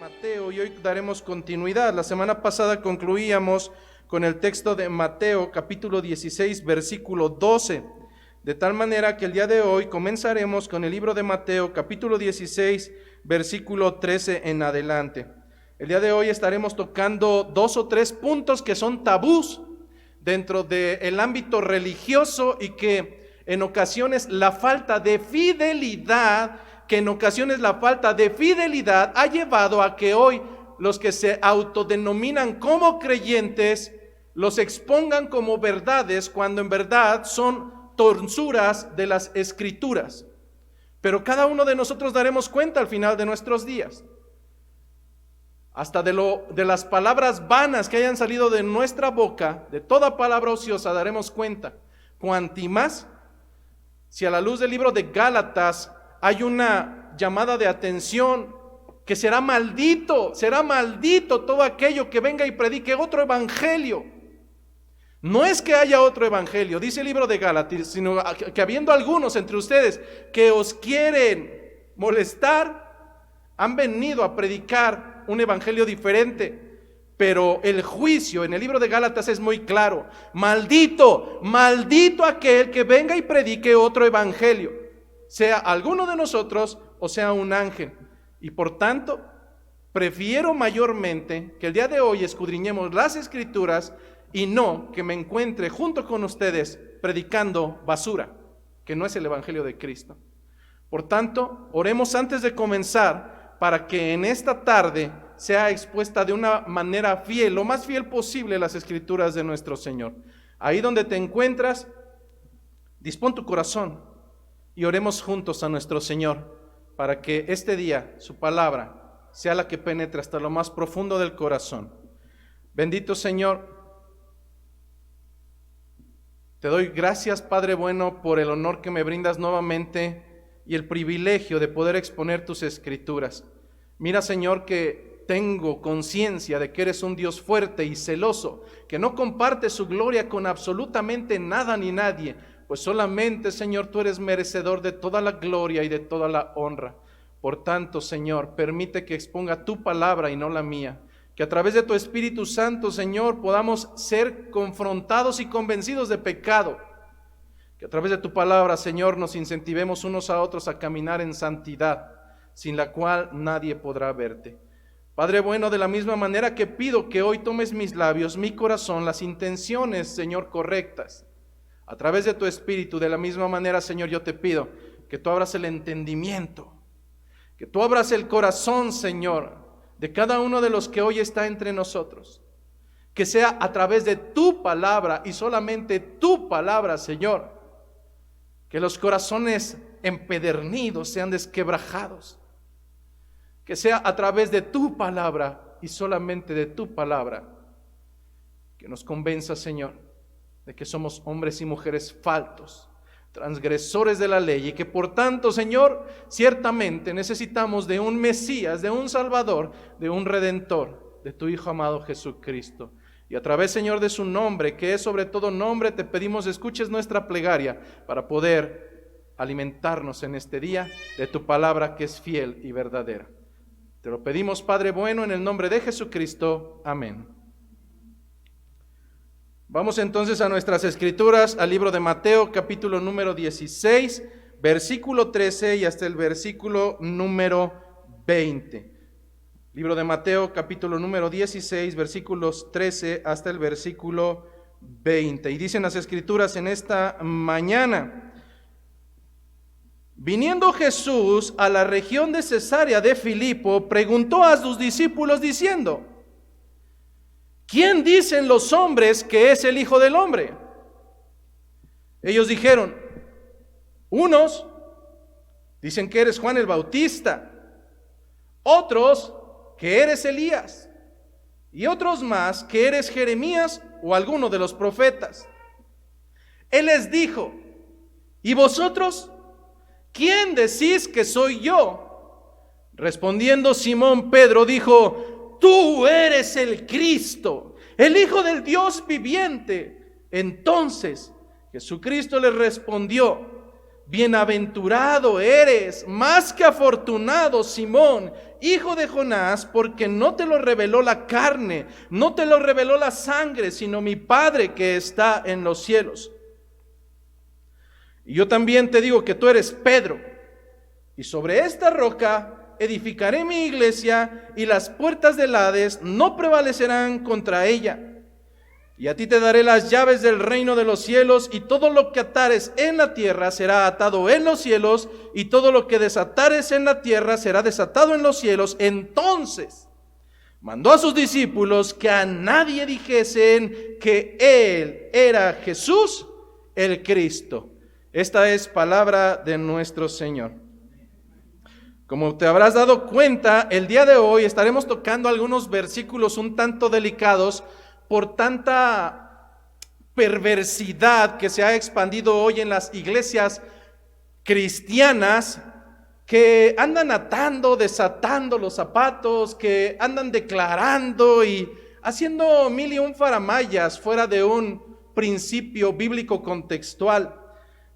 Mateo y hoy daremos continuidad. La semana pasada concluíamos con el texto de Mateo capítulo 16 versículo 12, de tal manera que el día de hoy comenzaremos con el libro de Mateo capítulo 16 versículo 13 en adelante. El día de hoy estaremos tocando 2 o 3 puntos que son tabús dentro del ámbito religioso y que en ocasiones la falta de fidelidad ha llevado a que hoy los que se autodenominan como creyentes los expongan como verdades cuando en verdad son torsuras de las Escrituras. Pero cada uno de nosotros daremos cuenta al final de nuestros días, hasta de las palabras vanas que hayan salido de nuestra boca, de toda palabra ociosa daremos cuenta. Cuanti más, si a la luz del libro de Gálatas hay una llamada de atención que será maldito todo aquello que venga y predique otro evangelio. No es que haya otro evangelio, dice el libro de Gálatas, sino que habiendo algunos entre ustedes que os quieren molestar, han venido a predicar un evangelio diferente. Pero el juicio en el libro de Gálatas es muy claro: maldito aquel que venga y predique otro evangelio, sea alguno de nosotros o sea un ángel. Y por tanto, prefiero mayormente que el día de hoy escudriñemos las Escrituras y no que me encuentre junto con ustedes predicando basura, que no es el evangelio de Cristo. Por tanto, oremos antes de comenzar para que en esta tarde sea expuesta de una manera fiel, lo más fiel posible, las Escrituras de nuestro Señor. Ahí donde te encuentras, dispón tu corazón y oremos juntos a nuestro Señor para que este día su palabra sea la que penetre hasta lo más profundo del corazón. Bendito Señor, te doy gracias, Padre bueno, por el honor que me brindas nuevamente y el privilegio de poder exponer tus Escrituras. Mira, Señor, que tengo conciencia de que eres un Dios fuerte y celoso, que no comparte su gloria con absolutamente nada ni nadie, pues solamente, Señor, tú eres merecedor de toda la gloria y de toda la honra. Por tanto, Señor, permite que exponga tu palabra y no la mía, que a través de tu Espíritu Santo, Señor, podamos ser confrontados y convencidos de pecado, que a través de tu palabra, Señor, nos incentivemos unos a otros a caminar en santidad, sin la cual nadie podrá verte. Padre bueno, de la misma manera que pido que hoy tomes mis labios, mi corazón, las intenciones, Señor, correctas, a través de tu Espíritu, de la misma manera, Señor, yo te pido que tú abras el entendimiento, que tú abras el corazón, Señor, de cada uno de los que hoy está entre nosotros, que sea a través de tu palabra y solamente tu palabra, Señor, que los corazones empedernidos sean desquebrajados, que sea a través de tu palabra y solamente de tu palabra, que nos convenza, Señor, de que somos hombres y mujeres faltos, transgresores de la ley, y que por tanto, Señor, ciertamente necesitamos de un Mesías, de un Salvador, de un Redentor, de tu Hijo amado Jesucristo. Y a través, Señor, de su nombre, que es sobre todo nombre, te pedimos escuches nuestra plegaria para poder alimentarnos en este día de tu palabra que es fiel y verdadera. Te lo pedimos, Padre bueno, en el nombre de Jesucristo. Amén. Vamos entonces a nuestras Escrituras, al libro de Mateo, capítulo número 16, versículo 13 y hasta el versículo número 20. Libro de Mateo, capítulo número 16, versículos 13 hasta el versículo 20. Y dicen las Escrituras en esta mañana: viniendo Jesús a la región de Cesarea de Filipo, preguntó a sus discípulos diciendo: ¿quién dicen los hombres que es el Hijo del Hombre? Ellos dijeron: unos dicen que eres Juan el Bautista, otros que eres Elías, y otros más que eres Jeremías o alguno de los profetas. Él les dijo: ¿y vosotros? ¿Quién decís que soy yo? Respondiendo Simón Pedro dijo: tú eres el Cristo, el Hijo del Dios viviente. Entonces Jesucristo les respondió: bienaventurado eres, más que afortunado, Simón, hijo de Jonás, porque no te lo reveló la carne, no te lo reveló la sangre, sino mi Padre que está en los cielos. Y yo también te digo que tú eres Pedro, y sobre esta roca edificaré mi iglesia, y las puertas del Hades no prevalecerán contra ella. Y a ti te daré las llaves del reino de los cielos, y todo lo que atares en la tierra será atado en los cielos, y todo lo que desatares en la tierra será desatado en los cielos. Entonces mandó a sus discípulos que a nadie dijesen que él era Jesús el Cristo. Esta es palabra de nuestro Señor. Como te habrás dado cuenta, el día de hoy estaremos tocando algunos versículos un tanto delicados por tanta perversidad que se ha expandido hoy en las iglesias cristianas, que andan atando, desatando los zapatos, que andan declarando y haciendo mil y un faramayas fuera de un principio bíblico contextual.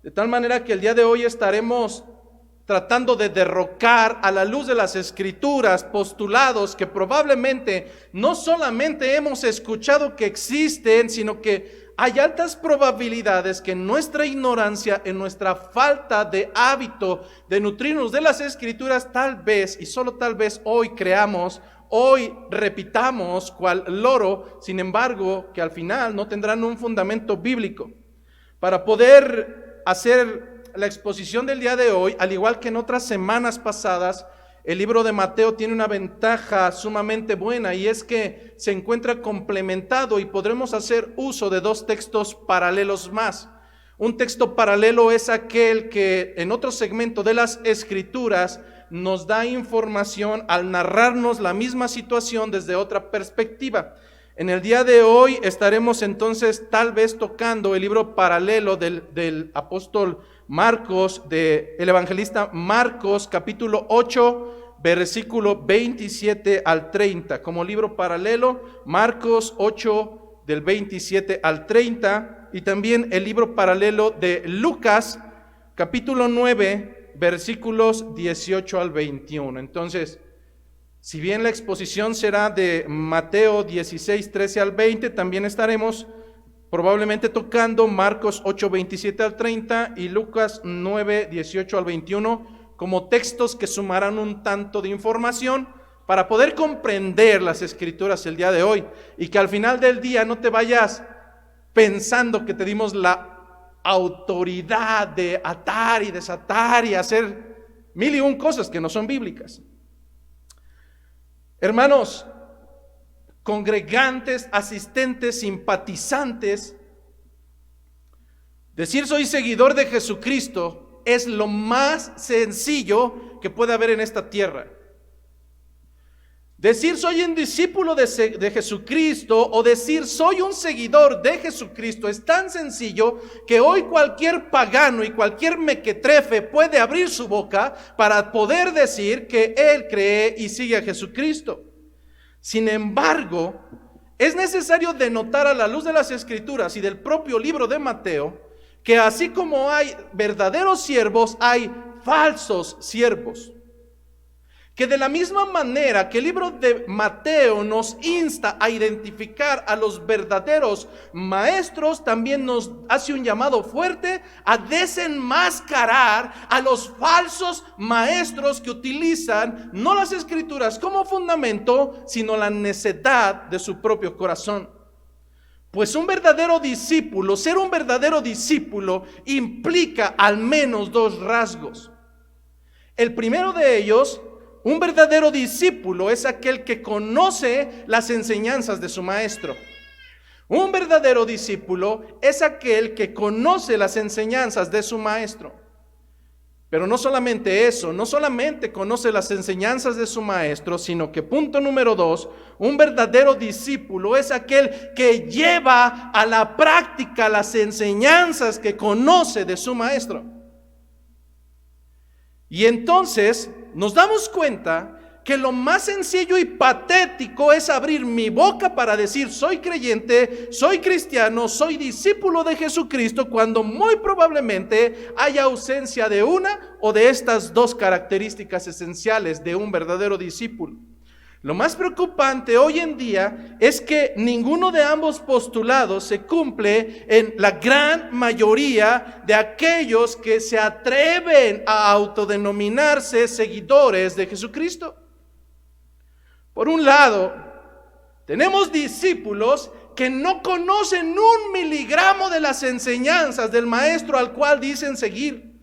De tal manera que el día de hoy estaremos tratando de derrocar a la luz de las Escrituras postulados que probablemente no solamente hemos escuchado que existen, sino que hay altas probabilidades que en nuestra ignorancia, en nuestra falta de hábito de nutrirnos de las Escrituras, tal vez y solo tal vez hoy creamos, hoy repitamos cual loro, sin embargo, que al final no tendrán un fundamento bíblico. Para poder hacer la exposición del día de hoy, al igual que en otras semanas pasadas, el libro de Mateo tiene una ventaja sumamente buena, y es que se encuentra complementado y podremos hacer uso de dos textos paralelos más. Un texto paralelo es aquel que en otro segmento de las Escrituras nos da información al narrarnos la misma situación desde otra perspectiva. En el día de hoy estaremos entonces tal vez tocando el libro paralelo del apóstol Marcos, del evangelista Marcos, capítulo 8, versículo 27 al 30. Como libro paralelo, Marcos 8, del 27 al 30. Y también el libro paralelo de Lucas, capítulo 9, versículos 18 al 21. Entonces, si bien la exposición será de Mateo 16, 13 al 20, también estaremos probablemente tocando Marcos 8, 27 al 30 y Lucas 9, 18 al 21 como textos que sumarán un tanto de información para poder comprender las Escrituras el día de hoy, y que al final del día no te vayas pensando que te dimos la autoridad de atar y desatar y hacer mil y un cosas que no son bíblicas. Hermanos, congregantes, asistentes, simpatizantes, decir soy seguidor de Jesucristo es lo más sencillo que puede haber en esta tierra. Decir soy un discípulo de Jesucristo o decir soy un seguidor de Jesucristo es tan sencillo que hoy cualquier pagano y cualquier mequetrefe puede abrir su boca para poder decir que él cree y sigue a Jesucristo. Sin embargo, es necesario denotar a la luz de las Escrituras y del propio libro de Mateo que así como hay verdaderos siervos, hay falsos siervos. Que de la misma manera que el libro de Mateo nos insta a identificar a los verdaderos maestros, también nos hace un llamado fuerte a desenmascarar a los falsos maestros que utilizan no las Escrituras como fundamento, sino la necedad de su propio corazón. Pues un verdadero discípulo, ser un verdadero discípulo implica al menos dos rasgos. El primero de ellos, un verdadero discípulo es aquel que conoce las enseñanzas de su maestro. Un verdadero discípulo es aquel que conoce las enseñanzas de su maestro. Pero no solamente eso, no solamente conoce las enseñanzas de su maestro, sino que punto número 2, un verdadero discípulo es aquel que lleva a la práctica las enseñanzas que conoce de su maestro. Y entonces nos damos cuenta que lo más sencillo y patético es abrir mi boca para decir soy creyente, soy cristiano, soy discípulo de Jesucristo, cuando muy probablemente haya ausencia de una o de estas dos características esenciales de un verdadero discípulo. Lo más preocupante hoy en día es que ninguno de ambos postulados se cumple en la gran mayoría de aquellos que se atreven a autodenominarse seguidores de Jesucristo. Por un lado, tenemos discípulos que no conocen 1 miligramo de las enseñanzas del maestro al cual dicen seguir.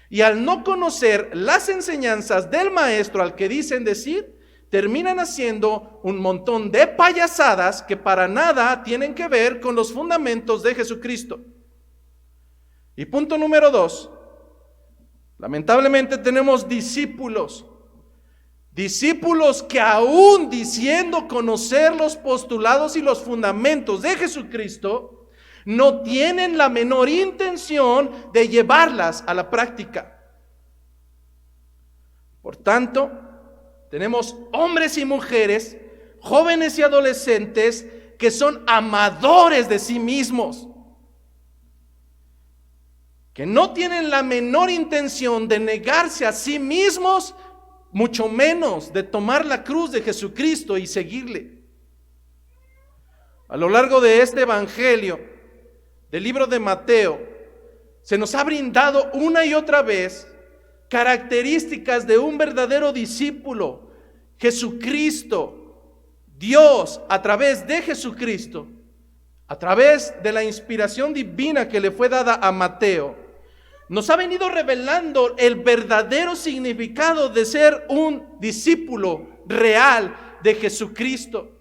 Y al no conocer las enseñanzas del maestro al que dicen decir, terminan haciendo un montón de payasadas que para nada tienen que ver con los fundamentos de Jesucristo. Y punto número 2, lamentablemente tenemos discípulos que aún diciendo conocer los postulados y los fundamentos de Jesucristo, no tienen la menor intención de llevarlas a la práctica. Por tanto, tenemos hombres y mujeres, jóvenes y adolescentes, que son amadores de sí mismos, que no tienen la menor intención de negarse a sí mismos, mucho menos de tomar la cruz de Jesucristo y seguirle. A lo largo de este evangelio, del libro de Mateo, se nos ha brindado una y otra vez características de un verdadero discípulo. Jesucristo, Dios a través de Jesucristo, a través de la inspiración divina que le fue dada a Mateo, nos ha venido revelando el verdadero significado de ser un discípulo real de Jesucristo.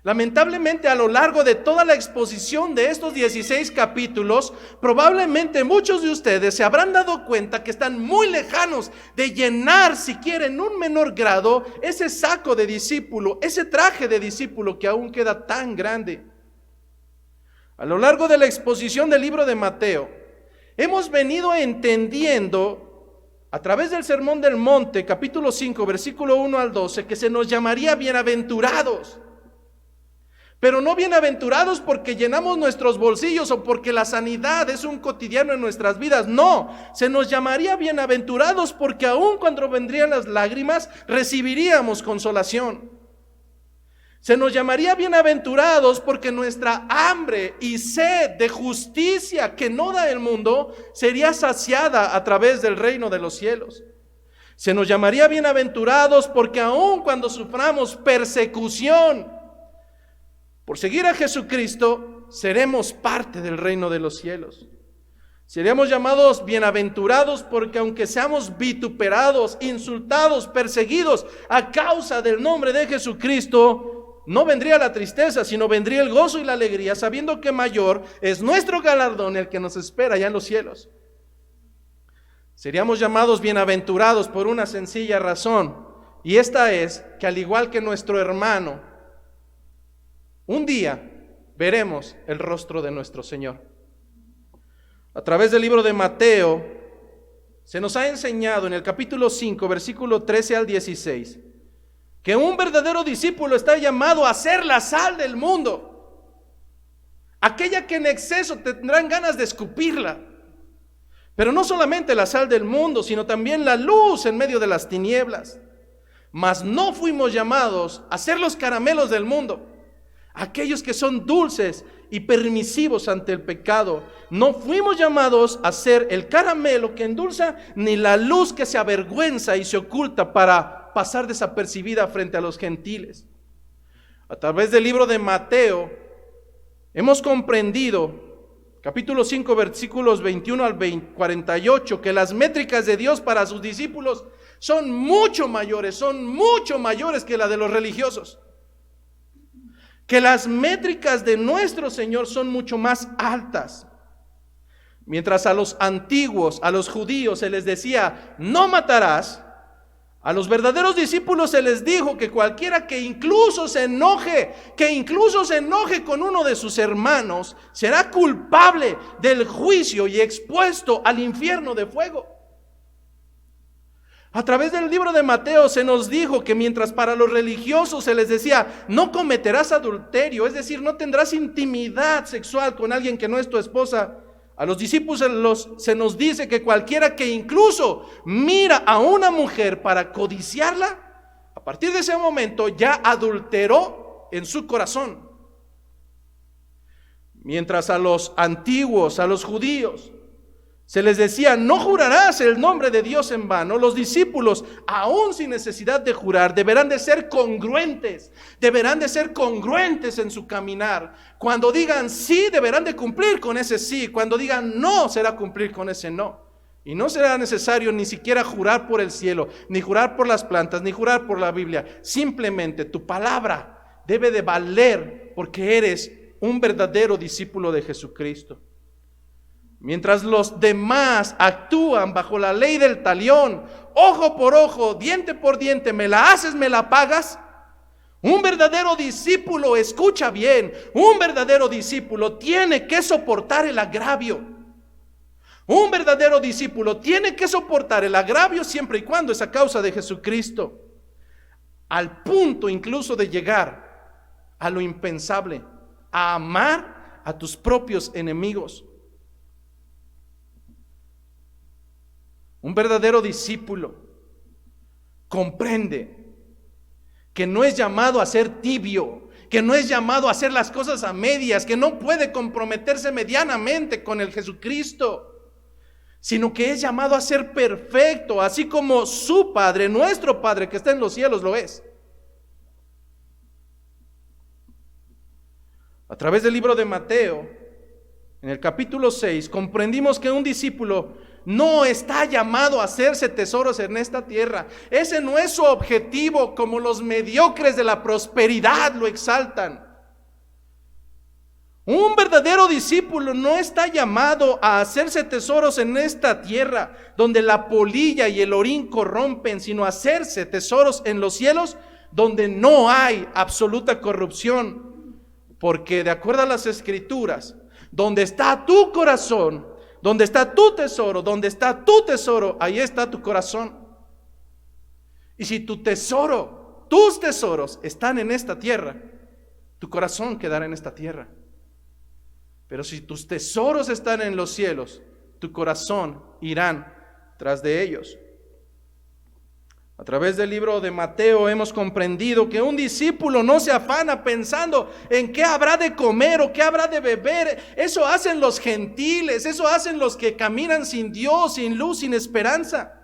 Lamentablemente, a lo largo de toda la exposición de estos 16 capítulos, probablemente muchos de ustedes se habrán dado cuenta que están muy lejanos de llenar, siquiera en un menor grado, ese saco de discípulo, ese traje de discípulo que aún queda tan grande. A lo largo de la exposición del libro de Mateo, hemos venido entendiendo a través del Sermón del Monte, capítulo 5, versículo 1 al 12, que se nos llamaría bienaventurados. Pero no bienaventurados porque llenamos nuestros bolsillos o porque la sanidad es un cotidiano en nuestras vidas. No, se nos llamaría bienaventurados porque aun cuando vendrían las lágrimas, recibiríamos consolación. Se nos llamaría bienaventurados porque nuestra hambre y sed de justicia que no da el mundo sería saciada a través del reino de los cielos. Se nos llamaría bienaventurados porque aun cuando suframos persecución por seguir a Jesucristo, seremos parte del reino de los cielos. Seríamos llamados bienaventurados porque aunque seamos vituperados, insultados, perseguidos a causa del nombre de Jesucristo, no vendría la tristeza, sino vendría el gozo y la alegría, sabiendo que mayor es nuestro galardón, el que nos espera allá en los cielos. Seríamos llamados bienaventurados por una sencilla razón, y esta es que al igual que nuestro hermano, un día veremos el rostro de nuestro Señor. A través del libro de Mateo, se nos ha enseñado en el capítulo 5, versículo 13 al 16, que un verdadero discípulo está llamado a ser la sal del mundo, aquella que en exceso tendrán ganas de escupirla. Pero no solamente la sal del mundo, sino también la luz en medio de las tinieblas. Mas no fuimos llamados a ser los caramelos del mundo, aquellos que son dulces y permisivos ante el pecado. No fuimos llamados a ser el caramelo que endulza, ni la luz que se avergüenza y se oculta para pasar desapercibida frente a los gentiles. A través del libro de Mateo hemos comprendido, capítulo 5, versículos 21 al 48, que las métricas de Dios para sus discípulos son mucho mayores que la de los religiosos. Que las métricas de nuestro Señor son mucho más altas. Mientras a los antiguos, a los judíos se les decía, no matarás, a los verdaderos discípulos se les dijo que cualquiera que incluso se enoje con uno de sus hermanos, será culpable del juicio y expuesto al infierno de fuego. A través del libro de Mateo se nos dijo que mientras para los religiosos se les decía, no cometerás adulterio, es decir, no tendrás intimidad sexual con alguien que no es tu esposa, a los discípulos se nos dice que cualquiera que incluso mira a una mujer para codiciarla, a partir de ese momento ya adulteró en su corazón. Mientras a los antiguos, a los judíos, se les decía, no jurarás el nombre de Dios en vano. Los discípulos, aún sin necesidad de jurar, deberán de ser congruentes en su caminar. Cuando digan sí, deberán de cumplir con ese sí. Cuando digan no, será cumplir con ese no. Y no será necesario ni siquiera jurar por el cielo, ni jurar por las plantas, ni jurar por la Biblia. Simplemente tu palabra debe de valer porque eres un verdadero discípulo de Jesucristo. Mientras los demás actúan bajo la ley del talión, ojo por ojo, diente por diente, me la haces, me la pagas. Un verdadero discípulo, escucha bien, un verdadero discípulo tiene que soportar el agravio. Un verdadero discípulo tiene que soportar el agravio siempre y cuando es a causa de Jesucristo. Al punto incluso de llegar a lo impensable, a amar a tus propios enemigos. Un verdadero discípulo comprende que no es llamado a ser tibio, que no es llamado a hacer las cosas a medias, que no puede comprometerse medianamente con el Jesucristo, sino que es llamado a ser perfecto, así como su Padre, nuestro Padre que está en los cielos, lo es. A través del libro de Mateo, en el capítulo 6, comprendimos que un discípulo no está llamado a hacerse tesoros en esta tierra. Ese no es su objetivo, como los mediocres de la prosperidad lo exaltan. Un verdadero discípulo no está llamado a hacerse tesoros en esta tierra, donde la polilla y el orín corrompen, sino a hacerse tesoros en los cielos, donde no hay absoluta corrupción. Porque de acuerdo a las Escrituras, donde está tu corazón, donde está tu tesoro, ahí está tu corazón. Y si tus tesoros están en esta tierra, tu corazón quedará en esta tierra. Pero si tus tesoros están en los cielos, tu corazón irán tras de ellos. A través del libro de Mateo hemos comprendido que un discípulo no se afana pensando en qué habrá de comer o qué habrá de beber. Eso hacen los gentiles, eso hacen los que caminan sin Dios, sin luz, sin esperanza.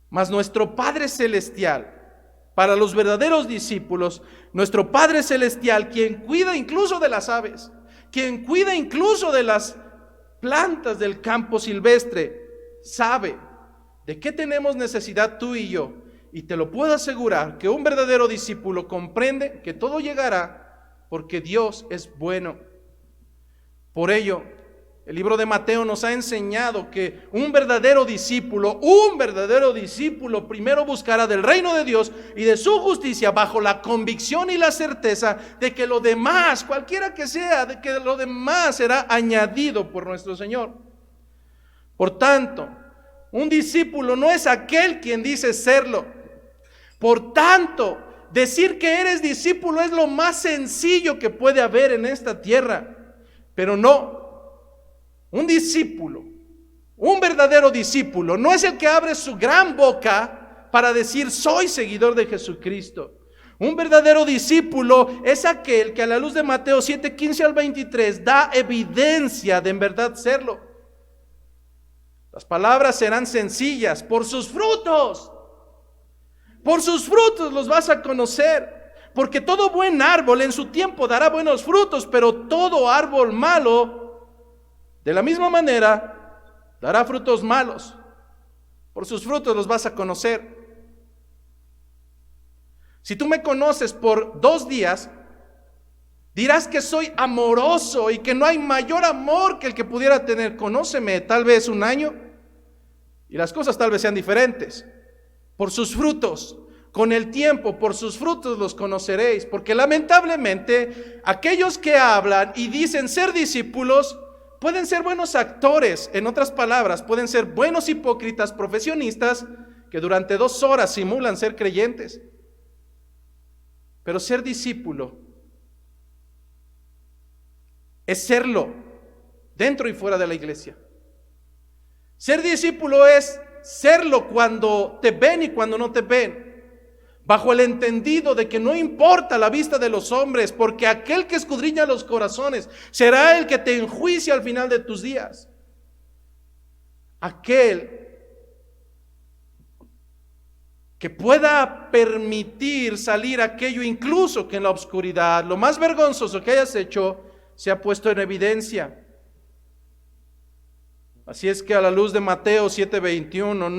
Mas nuestro Padre Celestial, para los verdaderos discípulos, nuestro Padre Celestial, quien cuida incluso de las aves, quien cuida incluso de las plantas del campo silvestre, sabe ¿de qué tenemos necesidad tú y yo? Y te lo puedo asegurar que un verdadero discípulo comprende que todo llegará porque Dios es bueno. Por ello, el libro de Mateo nos ha enseñado que un verdadero discípulo primero buscará del reino de Dios y de su justicia bajo la convicción y la certeza de que lo demás, cualquiera que sea, de que lo demás será añadido por nuestro Señor. Por tanto, un discípulo no es aquel quien dice serlo. Por tanto, decir que eres discípulo es lo más sencillo que puede haber en esta tierra. Pero no, un discípulo, un verdadero discípulo, no es el que abre su gran boca para decir soy seguidor de Jesucristo. Un verdadero discípulo es aquel que a la luz de Mateo 7:15 al 23 da evidencia de en verdad serlo. Las palabras serán sencillas, por sus frutos los vas a conocer, porque todo buen árbol en su tiempo dará buenos frutos, pero todo árbol malo, de la misma manera, dará frutos malos. Por sus frutos los vas a conocer. Si tú me conoces por 2 días, dirás que soy amoroso y que no hay mayor amor que el que pudiera tener. Conóceme tal vez 1 año y las cosas tal vez sean diferentes. Por sus frutos, con el tiempo, por sus frutos los conoceréis. Porque lamentablemente aquellos que hablan y dicen ser discípulos pueden ser buenos actores, en otras palabras, pueden ser buenos hipócritas profesionistas que durante 2 horas simulan ser creyentes. Pero ser discípulo es serlo dentro y fuera de la iglesia. Ser discípulo es serlo cuando te ven y cuando no te ven, bajo el entendido de que no importa la vista de los hombres, porque aquel que escudriña los corazones será el que te enjuicia al final de tus días. Aquel que pueda permitir salir aquello incluso que en la oscuridad, lo más vergonzoso que hayas hecho, se ha puesto en evidencia. Así es que a la luz de Mateo 7:21,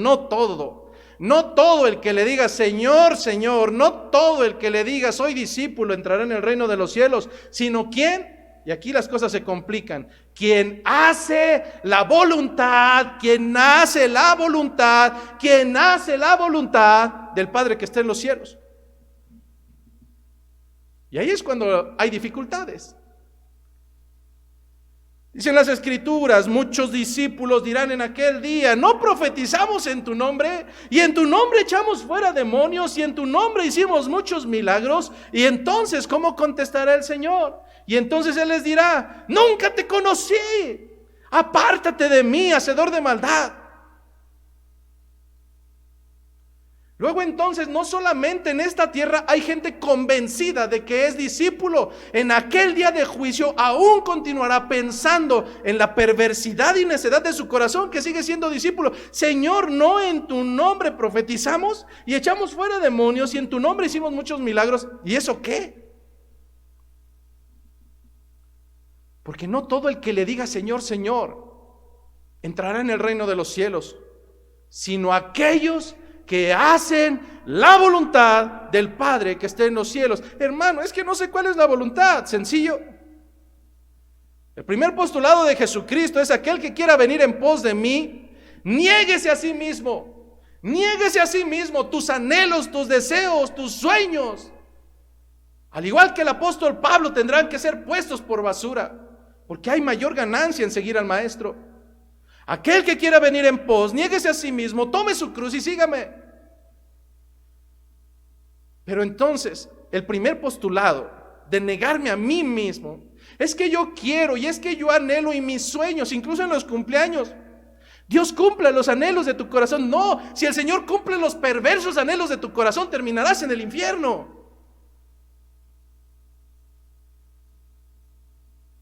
no todo el que le diga Señor, Señor, no todo el que le diga soy discípulo entrará en el reino de los cielos, sino ¿quién? Y aquí las cosas se complican. Quien hace la voluntad, quien hace la voluntad del Padre que está en los cielos. Y ahí es cuando hay dificultades. Dicen las Escrituras, muchos discípulos dirán en aquel día, ¿no profetizamos en tu nombre? Y en tu nombre echamos fuera demonios, y en tu nombre hicimos muchos milagros. Y entonces, ¿cómo contestará el Señor? Y entonces Él les dirá, nunca te conocí, apártate de mí, hacedor de maldad. Luego entonces, no solamente en esta tierra hay gente convencida de que es discípulo, en aquel día de juicio aún continuará pensando en la perversidad y necedad de su corazón, que sigue siendo discípulo. Señor, ¿no en tu nombre profetizamos y echamos fuera demonios y en tu nombre hicimos muchos milagros? ¿Y eso qué? Porque no todo el que le diga Señor, Señor, entrará en el reino de los cielos, sino aquellos que hacen la voluntad del Padre que está en los cielos. Hermano, es que no sé cuál es la voluntad. Sencillo. El primer postulado de Jesucristo es aquel que quiera venir en pos de mí, niéguese a sí mismo. Niéguese a sí mismo tus anhelos, tus deseos, tus sueños. Al igual que el apóstol Pablo, tendrán que ser puestos por basura, porque hay mayor ganancia en seguir al Maestro. Aquel que quiera venir en pos, niéguese a sí mismo, tome su cruz y sígame. Pero entonces, el primer postulado de negarme a mí mismo es que yo quiero y es que yo anhelo y mis sueños, incluso en los cumpleaños, Dios cumple los anhelos de tu corazón. No, si el Señor cumple los perversos anhelos de tu corazón, terminarás en el infierno.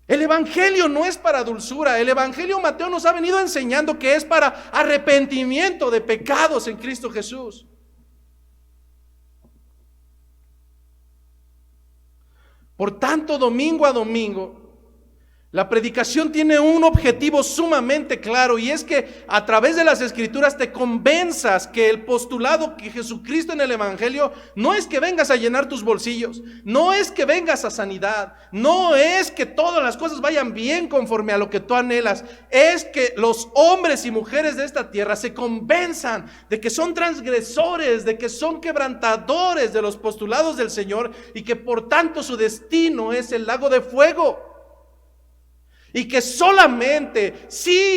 El evangelio no es para dulzura. El evangelio, Mateo nos ha venido enseñando que es para arrepentimiento de pecados en Cristo Jesús. Por tanto, domingo a domingo, la predicación tiene un objetivo sumamente claro, y es que a través de las Escrituras te convenzas que el postulado que Jesucristo en el evangelio no es que vengas a llenar tus bolsillos, no es que vengas a sanidad, no es que todas las cosas vayan bien conforme a lo que tú anhelas, es que los hombres y mujeres de esta tierra se convenzan de que son transgresores, de que son quebrantadores de los postulados del Señor, y que por tanto su destino es el lago de fuego. Y que solamente,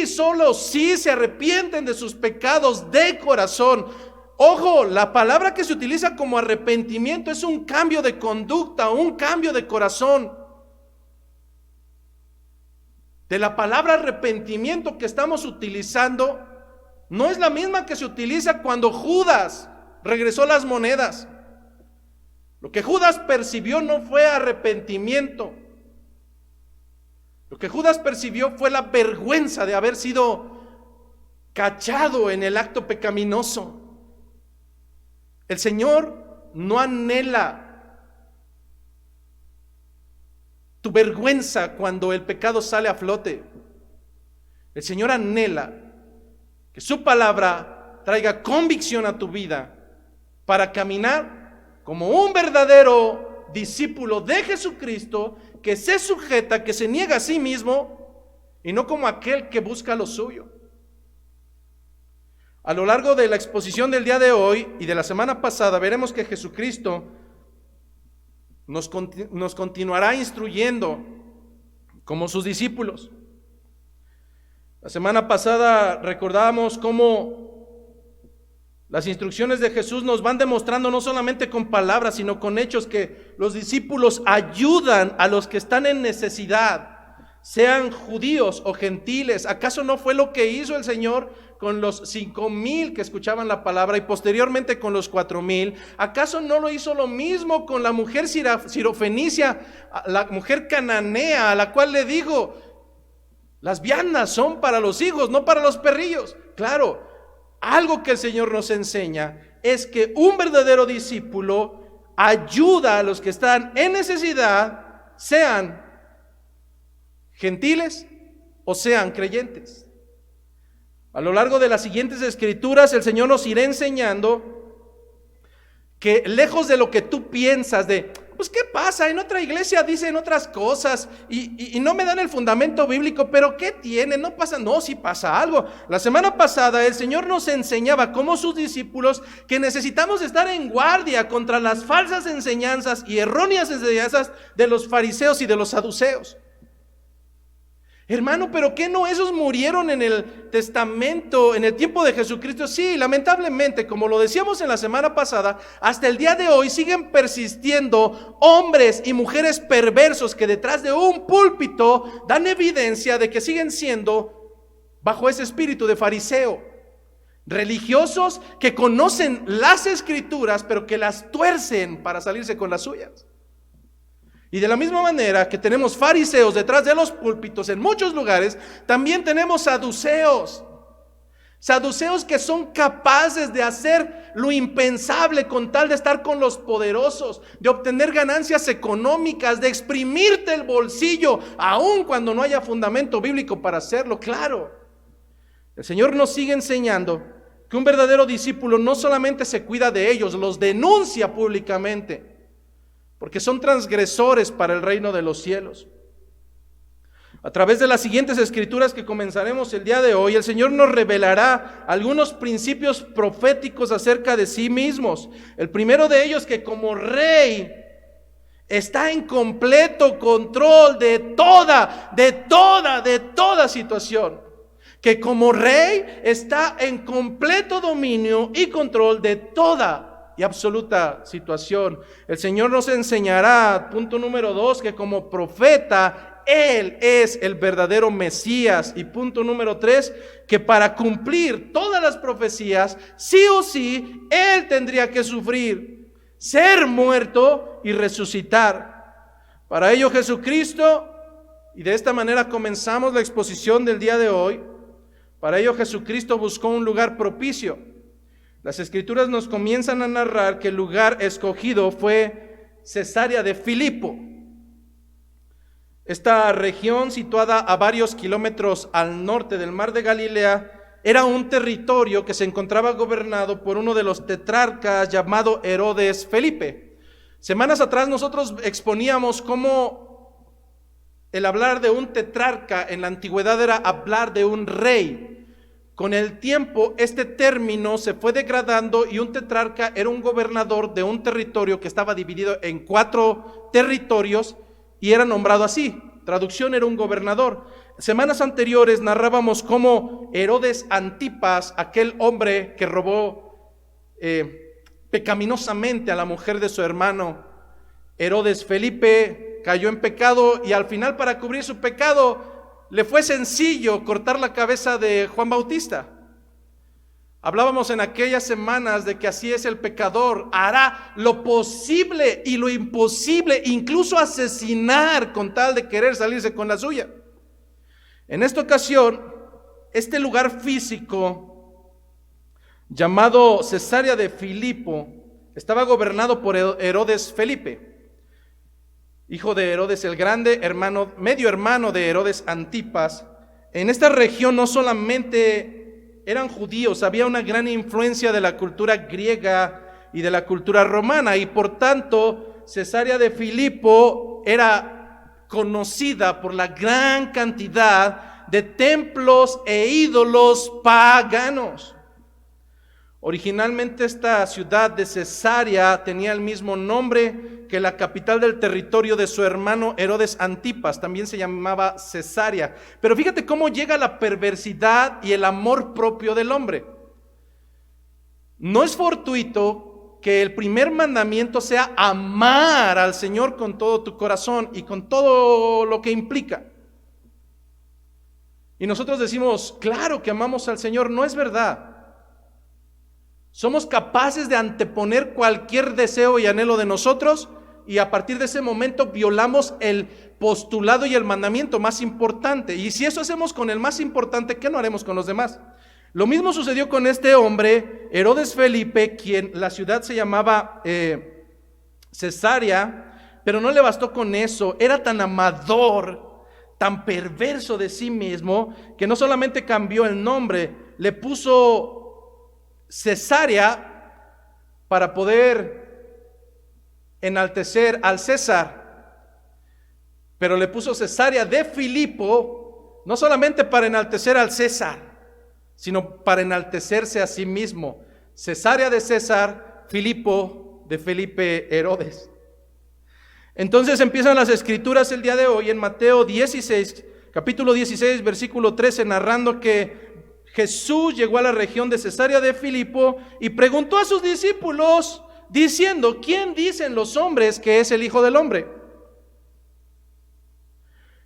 solo si se arrepienten de sus pecados de corazón. Ojo, la palabra que se utiliza como arrepentimiento es un cambio de conducta, un cambio de corazón. De la palabra arrepentimiento que estamos utilizando, no es la misma que se utiliza cuando Judas regresó las monedas. Lo que Judas percibió no fue arrepentimiento. Lo que Judas percibió fue la vergüenza de haber sido cachado en el acto pecaminoso. El Señor no anhela tu vergüenza cuando el pecado sale a flote. El Señor anhela que su palabra traiga convicción a tu vida para caminar como un verdadero discípulo de Jesucristo, que se sujeta, que se niega a sí mismo, y no como aquel que busca lo suyo. A lo largo de la exposición del día de hoy y de la semana pasada, veremos que Jesucristo nos continuará instruyendo como sus discípulos. La semana pasada recordábamos cómo las instrucciones de Jesús nos van demostrando no solamente con palabras, sino con hechos, que los discípulos ayudan a los que están en necesidad, sean judíos o gentiles. ¿Acaso no fue lo que hizo el Señor con los 5,000 que escuchaban la palabra y posteriormente con los 4,000? ¿Acaso no lo hizo lo mismo con la mujer sirofenicia, la mujer cananea, a la cual le dijo: las viandas son para los hijos, no para los perrillos? Claro, algo que el Señor nos enseña es que un verdadero discípulo ayuda a los que están en necesidad, sean gentiles o sean creyentes. A lo largo de las siguientes escrituras, el Señor nos irá enseñando que, lejos de lo que tú piensas de, pues ¿qué pasa? En otra iglesia dicen otras cosas y no me dan el fundamento bíblico, pero ¿qué tiene? No pasa. No, sí pasa algo. La semana pasada el Señor nos enseñaba como sus discípulos que necesitamos estar en guardia contra las falsas enseñanzas y erróneas enseñanzas de los fariseos y de los saduceos. Hermano, ¿pero qué no? Esos murieron en el testamento, en el tiempo de Jesucristo. Sí, lamentablemente, como lo decíamos en la semana pasada, hasta el día de hoy siguen persistiendo hombres y mujeres perversos que detrás de un púlpito dan evidencia de que siguen siendo bajo ese espíritu de fariseo. Religiosos que conocen las escrituras, pero que las tuercen para salirse con las suyas. Y de la misma manera que tenemos fariseos detrás de los púlpitos en muchos lugares, también tenemos saduceos. Saduceos que son capaces de hacer lo impensable con tal de estar con los poderosos, de obtener ganancias económicas, de exprimirte el bolsillo, aun cuando no haya fundamento bíblico para hacerlo. Claro, el Señor nos sigue enseñando que un verdadero discípulo no solamente se cuida de ellos, los denuncia públicamente, porque son transgresores para el reino de los cielos. A través de las siguientes escrituras que comenzaremos el día de hoy, el Señor nos revelará algunos principios proféticos acerca de sí mismos. El primero de ellos, que como rey está en completo control de toda situación. Que como rey está en completo dominio y control de toda y absoluta situación. El Señor nos enseñará, punto número 2, que como profeta Él es el verdadero Mesías. Y punto número 3, que para cumplir todas las profecías, sí o sí, Él tendría que sufrir, ser muerto y resucitar. Para ello Jesucristo, y de esta manera comenzamos la exposición del día de hoy, para ello Jesucristo buscó un lugar propicio. Las escrituras nos comienzan a narrar que el lugar escogido fue Cesarea de Filipo. Esta región, situada a varios kilómetros al norte del mar de Galilea, era un territorio que se encontraba gobernado por uno de los tetrarcas llamado Herodes Felipe. Semanas atrás nosotros exponíamos cómo el hablar de un tetrarca en la antigüedad era hablar de un rey. Con el tiempo este término se fue degradando y un tetrarca era un gobernador de un territorio que estaba dividido en 4 territorios y era nombrado así. Traducción: era un gobernador. Semanas anteriores narrábamos cómo Herodes Antipas, aquel hombre que robó pecaminosamente a la mujer de su hermano Herodes Felipe, cayó en pecado y al final, para cubrir su pecado, le fue sencillo cortar la cabeza de Juan Bautista. Hablábamos en aquellas semanas de que así es el pecador, hará lo posible y lo imposible, incluso asesinar con tal de querer salirse con la suya. En esta ocasión, este lugar físico llamado Cesarea de Filipo estaba gobernado por Herodes Felipe, hijo de Herodes el Grande, medio hermano de Herodes Antipas. En esta región no solamente eran judíos, había una gran influencia de la cultura griega y de la cultura romana, y por tanto Cesarea de Filipo era conocida por la gran cantidad de templos e ídolos paganos. Originalmente esta ciudad de Cesarea tenía el mismo nombre que la capital del territorio de su hermano Herodes Antipas, también se llamaba Cesarea. Pero fíjate cómo llega la perversidad y el amor propio del hombre. No es fortuito que el primer mandamiento sea amar al Señor con todo tu corazón y con todo lo que implica. Y nosotros decimos, claro que amamos al Señor. No es verdad. Somos capaces de anteponer cualquier deseo y anhelo de nosotros, y a partir de ese momento violamos el postulado y el mandamiento más importante. Y si eso hacemos con el más importante, ¿qué no haremos con los demás? Lo mismo sucedió con este hombre, Herodes Felipe, quien la ciudad se llamaba Cesarea, pero no le bastó con eso. Era tan amador, tan perverso de sí mismo, que no solamente cambió el nombre, le puso Cesarea para poder enaltecer al César, pero le puso Cesarea de Filipo, no solamente para enaltecer al César, sino para enaltecerse a sí mismo. Cesarea de César, Filipo de Felipe Herodes. Entonces empiezan las escrituras el día de hoy en Mateo 16, capítulo 16, versículo 13, narrando que Jesús llegó a la región de Cesarea de Filipo y preguntó a sus discípulos diciendo: ¿quién dicen los hombres que es el Hijo del Hombre?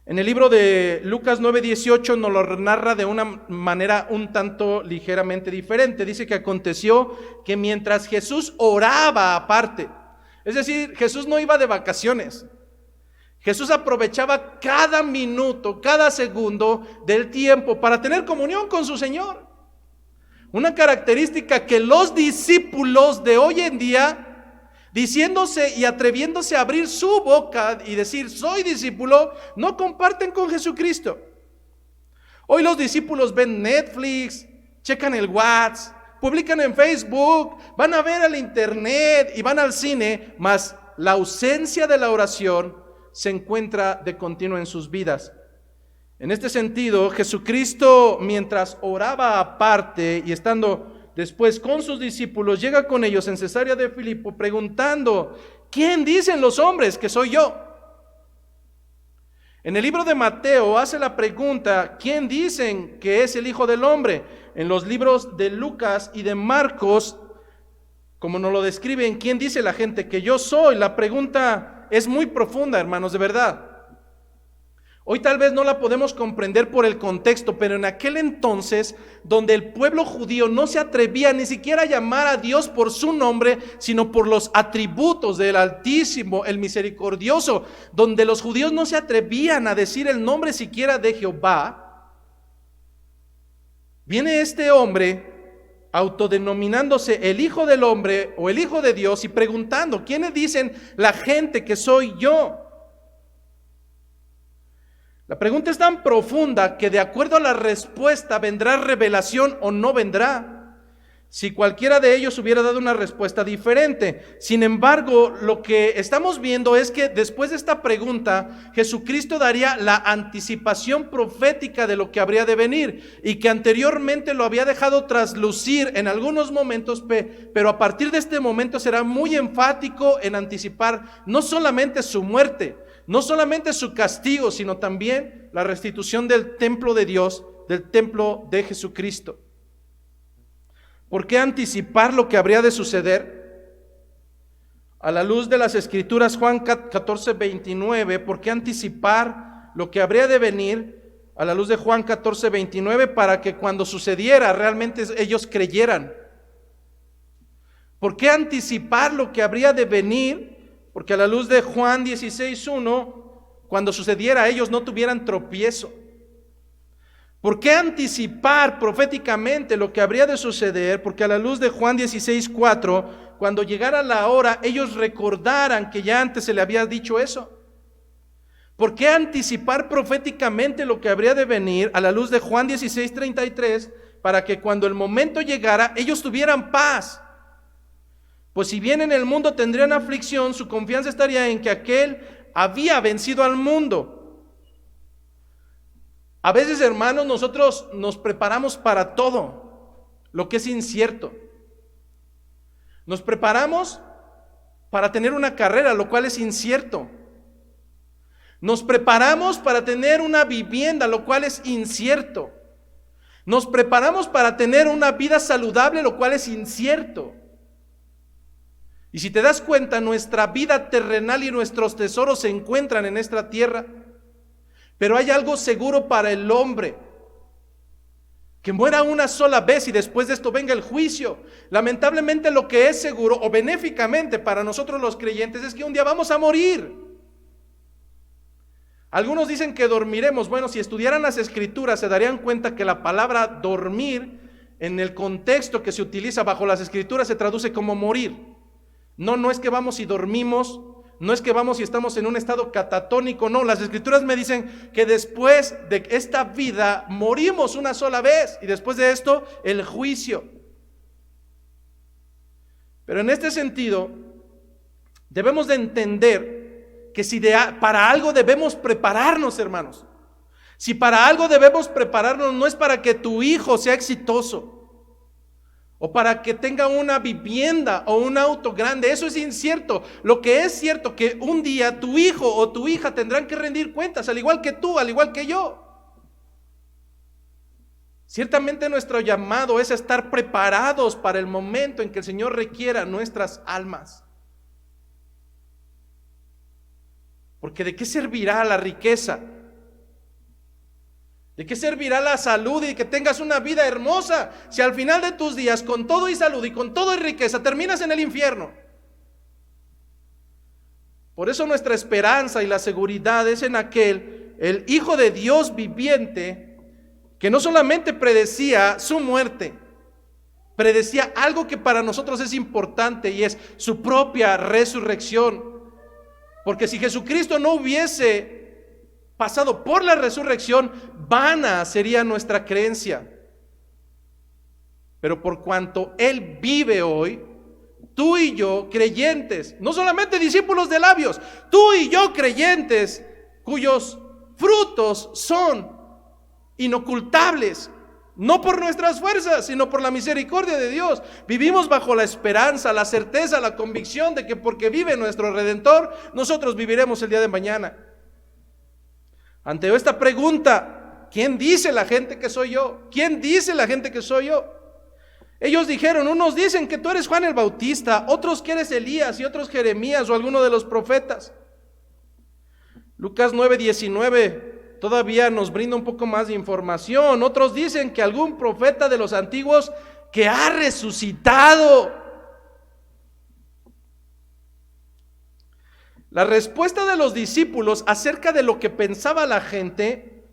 En el libro de Lucas 9:18 nos lo narra de una manera un tanto ligeramente diferente. Dice que aconteció que mientras Jesús oraba aparte, es decir, Jesús no iba de vacaciones. Jesús aprovechaba cada minuto, cada segundo del tiempo para tener comunión con su Señor. Una característica que los discípulos de hoy en día, diciéndose y atreviéndose a abrir su boca y decir soy discípulo, no comparten con Jesucristo. Hoy los discípulos ven Netflix, checan el WhatsApp, publican en Facebook, van a ver al internet y van al cine, mas la ausencia de la oración se encuentra de continuo en sus vidas. En este sentido, Jesucristo, mientras oraba aparte y estando después con sus discípulos, llega con ellos en Cesarea de Filipo preguntando: ¿quién dicen los hombres que soy yo? En el libro de Mateo hace la pregunta: ¿quién dicen que es el Hijo del Hombre? En los libros de Lucas y de Marcos, como nos lo describen, ¿quién dice la gente que yo soy? La pregunta es muy profunda, hermanos, de verdad. Hoy tal vez no la podemos comprender por el contexto, pero en aquel entonces, donde el pueblo judío no se atrevía ni siquiera a llamar a Dios por su nombre, sino por los atributos del Altísimo, el Misericordioso, donde los judíos no se atrevían a decir el nombre siquiera de Jehová, viene este hombre autodenominándose el Hijo del Hombre o el Hijo de Dios y preguntando: ¿quiénes dicen la gente que soy yo? La pregunta es tan profunda que de acuerdo a la respuesta vendrá revelación o no vendrá. Si cualquiera de ellos hubiera dado una respuesta diferente. Sin embargo, lo que estamos viendo es que después de esta pregunta, Jesucristo daría la anticipación profética de lo que habría de venir, y que anteriormente lo había dejado traslucir en algunos momentos, pero a partir de este momento será muy enfático en anticipar no solamente su muerte, no solamente su castigo, sino también la restitución del templo de Dios, del templo de Jesucristo. ¿Por qué anticipar lo que habría de suceder? A la luz de las Escrituras, Juan 14:29, ¿por qué anticipar lo que habría de venir? A la luz de Juan 14:29, para que cuando sucediera realmente ellos creyeran. ¿Por qué anticipar lo que habría de venir? Porque a la luz de Juan 16:1, cuando sucediera ellos no tuvieran tropiezo. ¿Por qué anticipar proféticamente lo que habría de suceder? Porque a la luz de Juan 16:4, cuando llegara la hora, ellos recordaran que ya antes se le había dicho eso. ¿Por qué anticipar proféticamente lo que habría de venir? A la luz de Juan 16:33, para que cuando el momento llegara, ellos tuvieran paz. Pues si bien en el mundo tendrían aflicción, su confianza estaría en que aquel había vencido al mundo. A veces, hermanos, nosotros nos preparamos para todo lo que es incierto. Nos preparamos para tener una carrera, lo cual es incierto. Nos preparamos para tener una vivienda, lo cual es incierto. Nos preparamos para tener una vida saludable, lo cual es incierto. Y si te das cuenta, nuestra vida terrenal y nuestros tesoros se encuentran en esta tierra. Pero hay algo seguro para el hombre: que muera una sola vez y después de esto venga el juicio. Lamentablemente, lo que es seguro o benéficamente para nosotros los creyentes es que un día vamos a morir. Algunos dicen que dormiremos. Bueno, si estudiaran las Escrituras se darían cuenta que la palabra dormir, en el contexto que se utiliza bajo las Escrituras, se traduce como morir. No es que vamos y dormimos, no es que vamos y estamos en un estado catatónico, no. Las Escrituras me dicen que después de esta vida morimos una sola vez y después de esto el juicio. Pero en este sentido debemos de entender que si para algo debemos prepararnos, hermanos. Si para algo debemos prepararnos, no es para que tu hijo sea exitoso o para que tenga una vivienda o un auto grande. Eso es incierto. Lo que es cierto, que un día tu hijo o tu hija tendrán que rendir cuentas, al igual que tú, al igual que yo. Ciertamente nuestro llamado es estar preparados para el momento en que el Señor requiera nuestras almas. Porque ¿de qué servirá la riqueza? ¿De qué servirá la salud y que tengas una vida hermosa si al final de tus días, con todo y salud y con todo y riqueza, terminas en el infierno? Por eso nuestra esperanza y la seguridad es en aquel, el Hijo de Dios viviente, que no solamente predecía su muerte, predecía algo que para nosotros es importante, y es su propia resurrección. Porque si Jesucristo no hubiese pasado por la resurrección, vana sería nuestra creencia. Pero por cuanto Él vive hoy, tú y yo, creyentes, no solamente discípulos de labios, tú y yo, creyentes, cuyos frutos son inocultables, no por nuestras fuerzas, sino por la misericordia de Dios. Vivimos bajo la esperanza, la certeza, la convicción de que porque vive nuestro Redentor, nosotros viviremos el día de mañana. Ante esta pregunta, ¿quién dice la gente que soy yo? ¿Quién dice la gente que soy yo? Ellos dijeron, unos dicen que tú eres Juan el Bautista, otros que eres Elías y otros Jeremías o alguno de los profetas. Lucas 9:19 todavía nos brinda un poco más de información. Otros dicen que algún profeta de los antiguos que ha resucitado. La respuesta de los discípulos acerca de lo que pensaba la gente,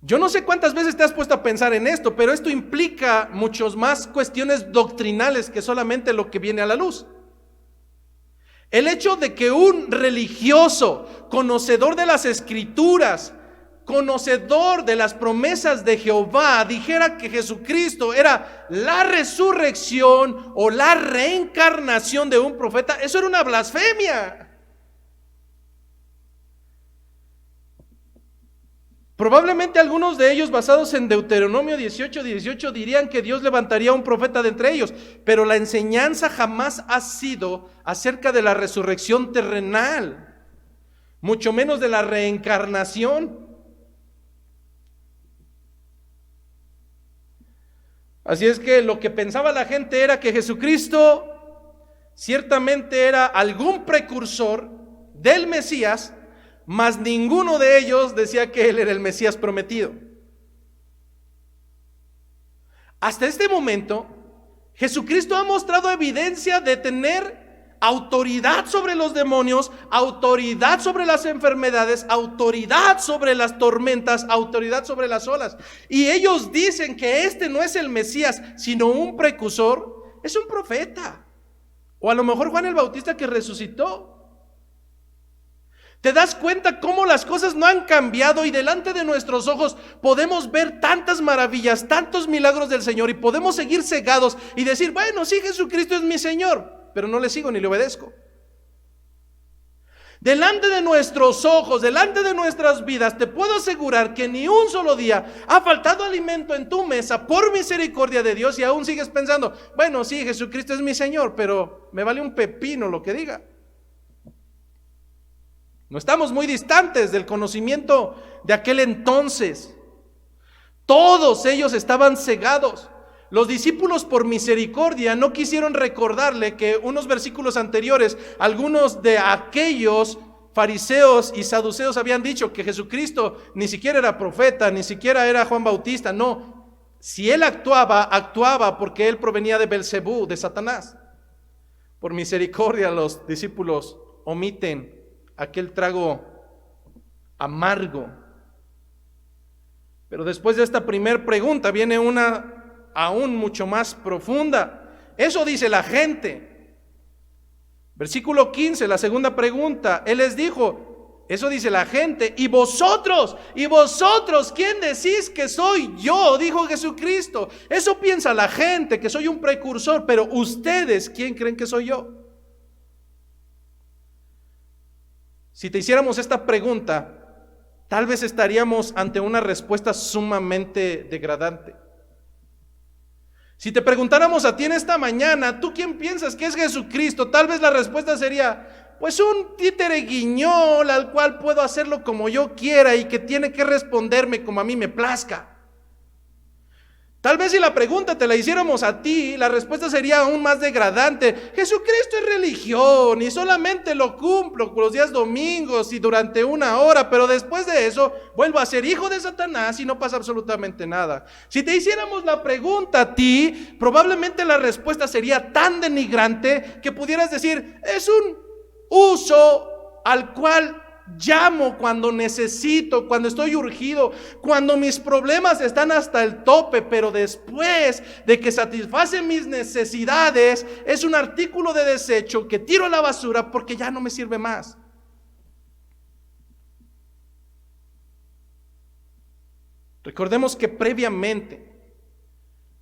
yo no sé cuántas veces te has puesto a pensar en esto, pero esto implica muchas más cuestiones doctrinales que solamente lo que viene a la luz. El hecho de que un religioso, conocedor de las Escrituras, conocedor de las promesas de Jehová, dijera que Jesucristo era la resurrección o la reencarnación de un profeta, eso era una blasfemia. Probablemente algunos de ellos, basados en Deuteronomio 18:18, dirían que Dios levantaría un profeta de entre ellos, pero la enseñanza jamás ha sido acerca de la resurrección terrenal, mucho menos de la reencarnación. Así es que lo que pensaba la gente era que Jesucristo ciertamente era algún precursor del Mesías, mas ninguno de ellos decía que Él era el Mesías prometido. Hasta este momento, Jesucristo ha mostrado evidencia de tener autoridad sobre los demonios, autoridad sobre las enfermedades, autoridad sobre las tormentas, autoridad sobre las olas. Y ellos dicen que este no es el Mesías, sino un precursor, es un profeta. O a lo mejor Juan el Bautista que resucitó. ¿Te das cuenta cómo las cosas no han cambiado y delante de nuestros ojos podemos ver tantas maravillas, tantos milagros del Señor y podemos seguir cegados y decir, bueno, sí, Jesucristo es mi Señor, pero no le sigo ni le obedezco? Delante de nuestros ojos, delante de nuestras vidas, te puedo asegurar que ni un solo día ha faltado alimento en tu mesa por misericordia de Dios, y aún sigues pensando, bueno, sí, Jesucristo es mi Señor, pero me vale un pepino lo que diga. No estamos muy distantes del conocimiento de aquel entonces. Todos ellos estaban cegados. Los discípulos, por misericordia, no quisieron recordarle que unos versículos anteriores, algunos de aquellos fariseos y saduceos habían dicho que Jesucristo ni siquiera era profeta, ni siquiera era Juan Bautista. No, si él actuaba porque él provenía de Belcebú, de Satanás. Por misericordia, los discípulos omiten aquel trago amargo. Pero después de esta primera pregunta viene una aún mucho más profunda. Eso dice la gente. Versículo 15, la segunda pregunta. Él les dijo, eso dice la gente, y vosotros, ¿quién decís que soy yo? Dijo Jesucristo. Eso piensa la gente, que soy un precursor, pero ustedes, ¿quién creen que soy yo? Si te hiciéramos esta pregunta, tal vez estaríamos ante una respuesta sumamente degradante. Si te preguntáramos a ti en esta mañana, ¿tú quién piensas que es Jesucristo? Tal vez la respuesta sería, pues un títere guiñol al cual puedo hacerlo como yo quiera y que tiene que responderme como a mí me plazca. Tal vez si la pregunta te la hiciéramos a ti, la respuesta sería aún más degradante. Jesucristo es religión y solamente lo cumplo los días domingos y durante una hora, pero después de eso vuelvo a ser hijo de Satanás y no pasa absolutamente nada. Si te hiciéramos la pregunta a ti, probablemente la respuesta sería tan denigrante que pudieras decir, es un uso al cual llamo cuando necesito, cuando estoy urgido, cuando mis problemas están hasta el tope, pero después de que satisface mis necesidades, es un artículo de desecho que tiro a la basura porque ya no me sirve más. Recordemos que previamente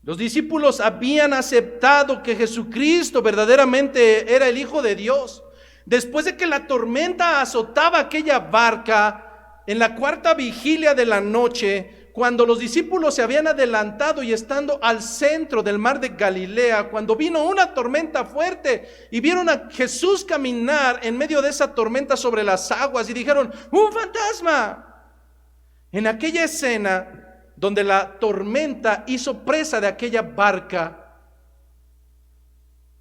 los discípulos habían aceptado que Jesucristo verdaderamente era el Hijo de Dios. Después de que la tormenta azotaba aquella barca en la cuarta vigilia de la noche, cuando los discípulos se habían adelantado y estando al centro del mar de Galilea, cuando vino una tormenta fuerte y vieron a Jesús caminar en medio de esa tormenta sobre las aguas y dijeron, ¡un fantasma! En aquella escena donde la tormenta hizo presa de aquella barca,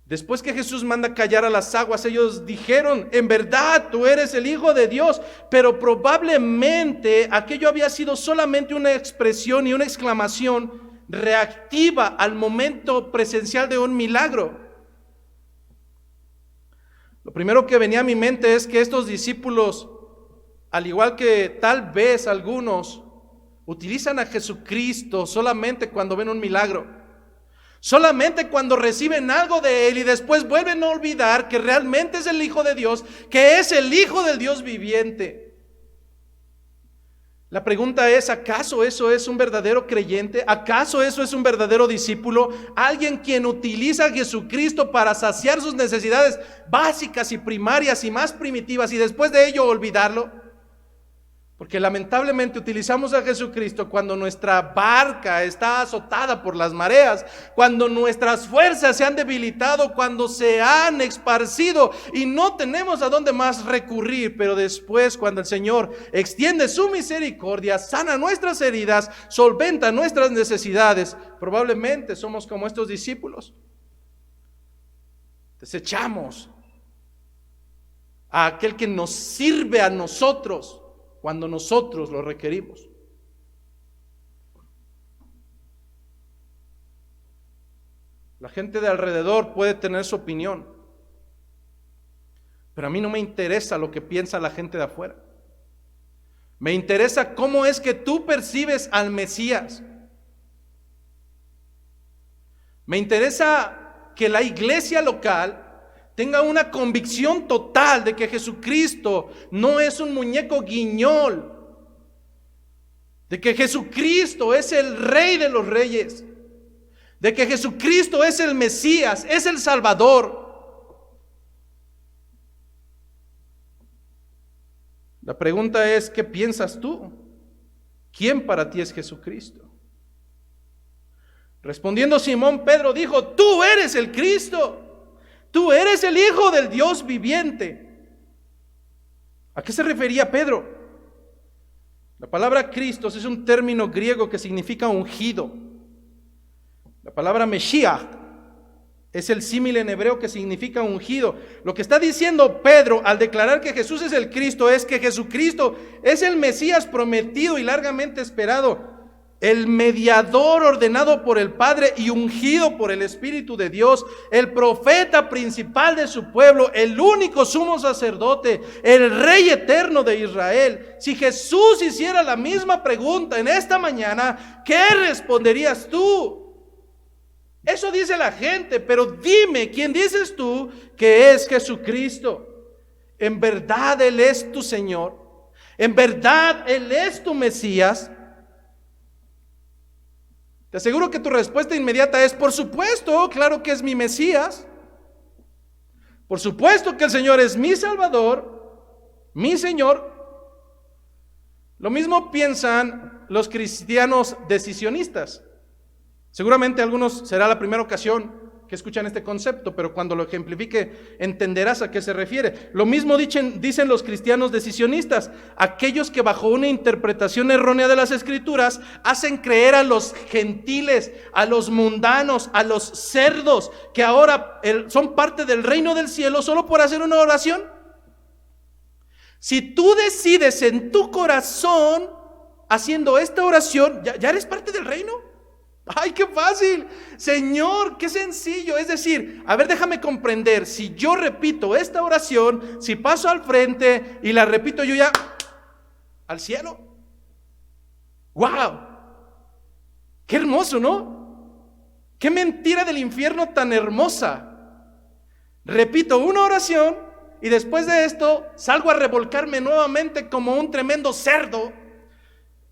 después que Jesús manda callar a las aguas, ellos dijeron, en verdad tú eres el Hijo de Dios, pero probablemente aquello había sido solamente una expresión y una exclamación reactiva al momento presencial de un milagro. Lo primero que venía a mi mente es que estos discípulos, al igual que tal vez algunos, utilizan a Jesucristo solamente cuando ven un milagro. Solamente cuando reciben algo de Él y después vuelven a olvidar que realmente es el Hijo de Dios, que es el Hijo del Dios viviente. La pregunta es, ¿acaso eso es un verdadero creyente? ¿Acaso eso es un verdadero discípulo? Alguien quien utiliza a Jesucristo para saciar sus necesidades básicas y primarias y más primitivas y después de ello olvidarlo. Porque lamentablemente utilizamos a Jesucristo cuando nuestra barca está azotada por las mareas, cuando nuestras fuerzas se han debilitado, cuando se han esparcido y no tenemos a dónde más recurrir. Pero después, cuando el Señor extiende su misericordia, sana nuestras heridas, solventa nuestras necesidades, probablemente somos como estos discípulos. Desechamos a aquel que nos sirve a nosotros cuando nosotros lo requerimos. La gente de alrededor puede tener su opinión, pero a mí no me interesa lo que piensa la gente de afuera. Me interesa cómo es que tú percibes al Mesías. Me interesa que la iglesia local tenga una convicción total de que Jesucristo no es un muñeco guiñol, de que Jesucristo es el Rey de los Reyes, de que Jesucristo es el Mesías, es el Salvador. La pregunta es, ¿qué piensas tú? ¿Quién para ti es Jesucristo? Respondiendo Simón, Pedro dijo, tú eres el Cristo, tú eres el Hijo del Dios viviente. ¿A qué se refería Pedro? La palabra Cristo es un término griego que significa ungido. La palabra Mesías es el símil en hebreo que significa ungido. Lo que está diciendo Pedro al declarar que Jesús es el Cristo es que Jesucristo es el Mesías prometido y largamente esperado, el mediador ordenado por el Padre y ungido por el Espíritu de Dios, el profeta principal de su pueblo, el único sumo sacerdote, el Rey eterno de Israel. Si Jesús hiciera la misma pregunta en esta mañana, ¿qué responderías tú? Eso dice la gente, pero dime, ¿quién dices tú que es Jesucristo? ¿En verdad Él es tu Señor? ¿En verdad Él es tu Mesías? Te aseguro que tu respuesta inmediata es, por supuesto, claro que es mi Mesías. Por supuesto que el Señor es mi Salvador, mi Señor. Lo mismo piensan los cristianos decisionistas. Seguramente algunos será la primera ocasión que escuchan este concepto, pero cuando lo ejemplifique entenderás a qué se refiere. Lo mismo dicen los cristianos decisionistas, aquellos que bajo una interpretación errónea de las Escrituras hacen creer a los gentiles, a los mundanos, a los cerdos, que ahora son parte del reino del cielo solo por hacer una oración. Si tú decides en tu corazón haciendo esta oración, ¿ya eres parte del reino? ¡Ay, qué fácil! Señor, qué sencillo. Es decir, a ver, déjame comprender. Si yo repito esta oración, si paso al frente y la repito yo ya al cielo. ¡Wow! ¡Qué hermoso!, ¿no? ¡Qué mentira del infierno tan hermosa! Repito una oración y después de esto salgo a revolcarme nuevamente como un tremendo cerdo.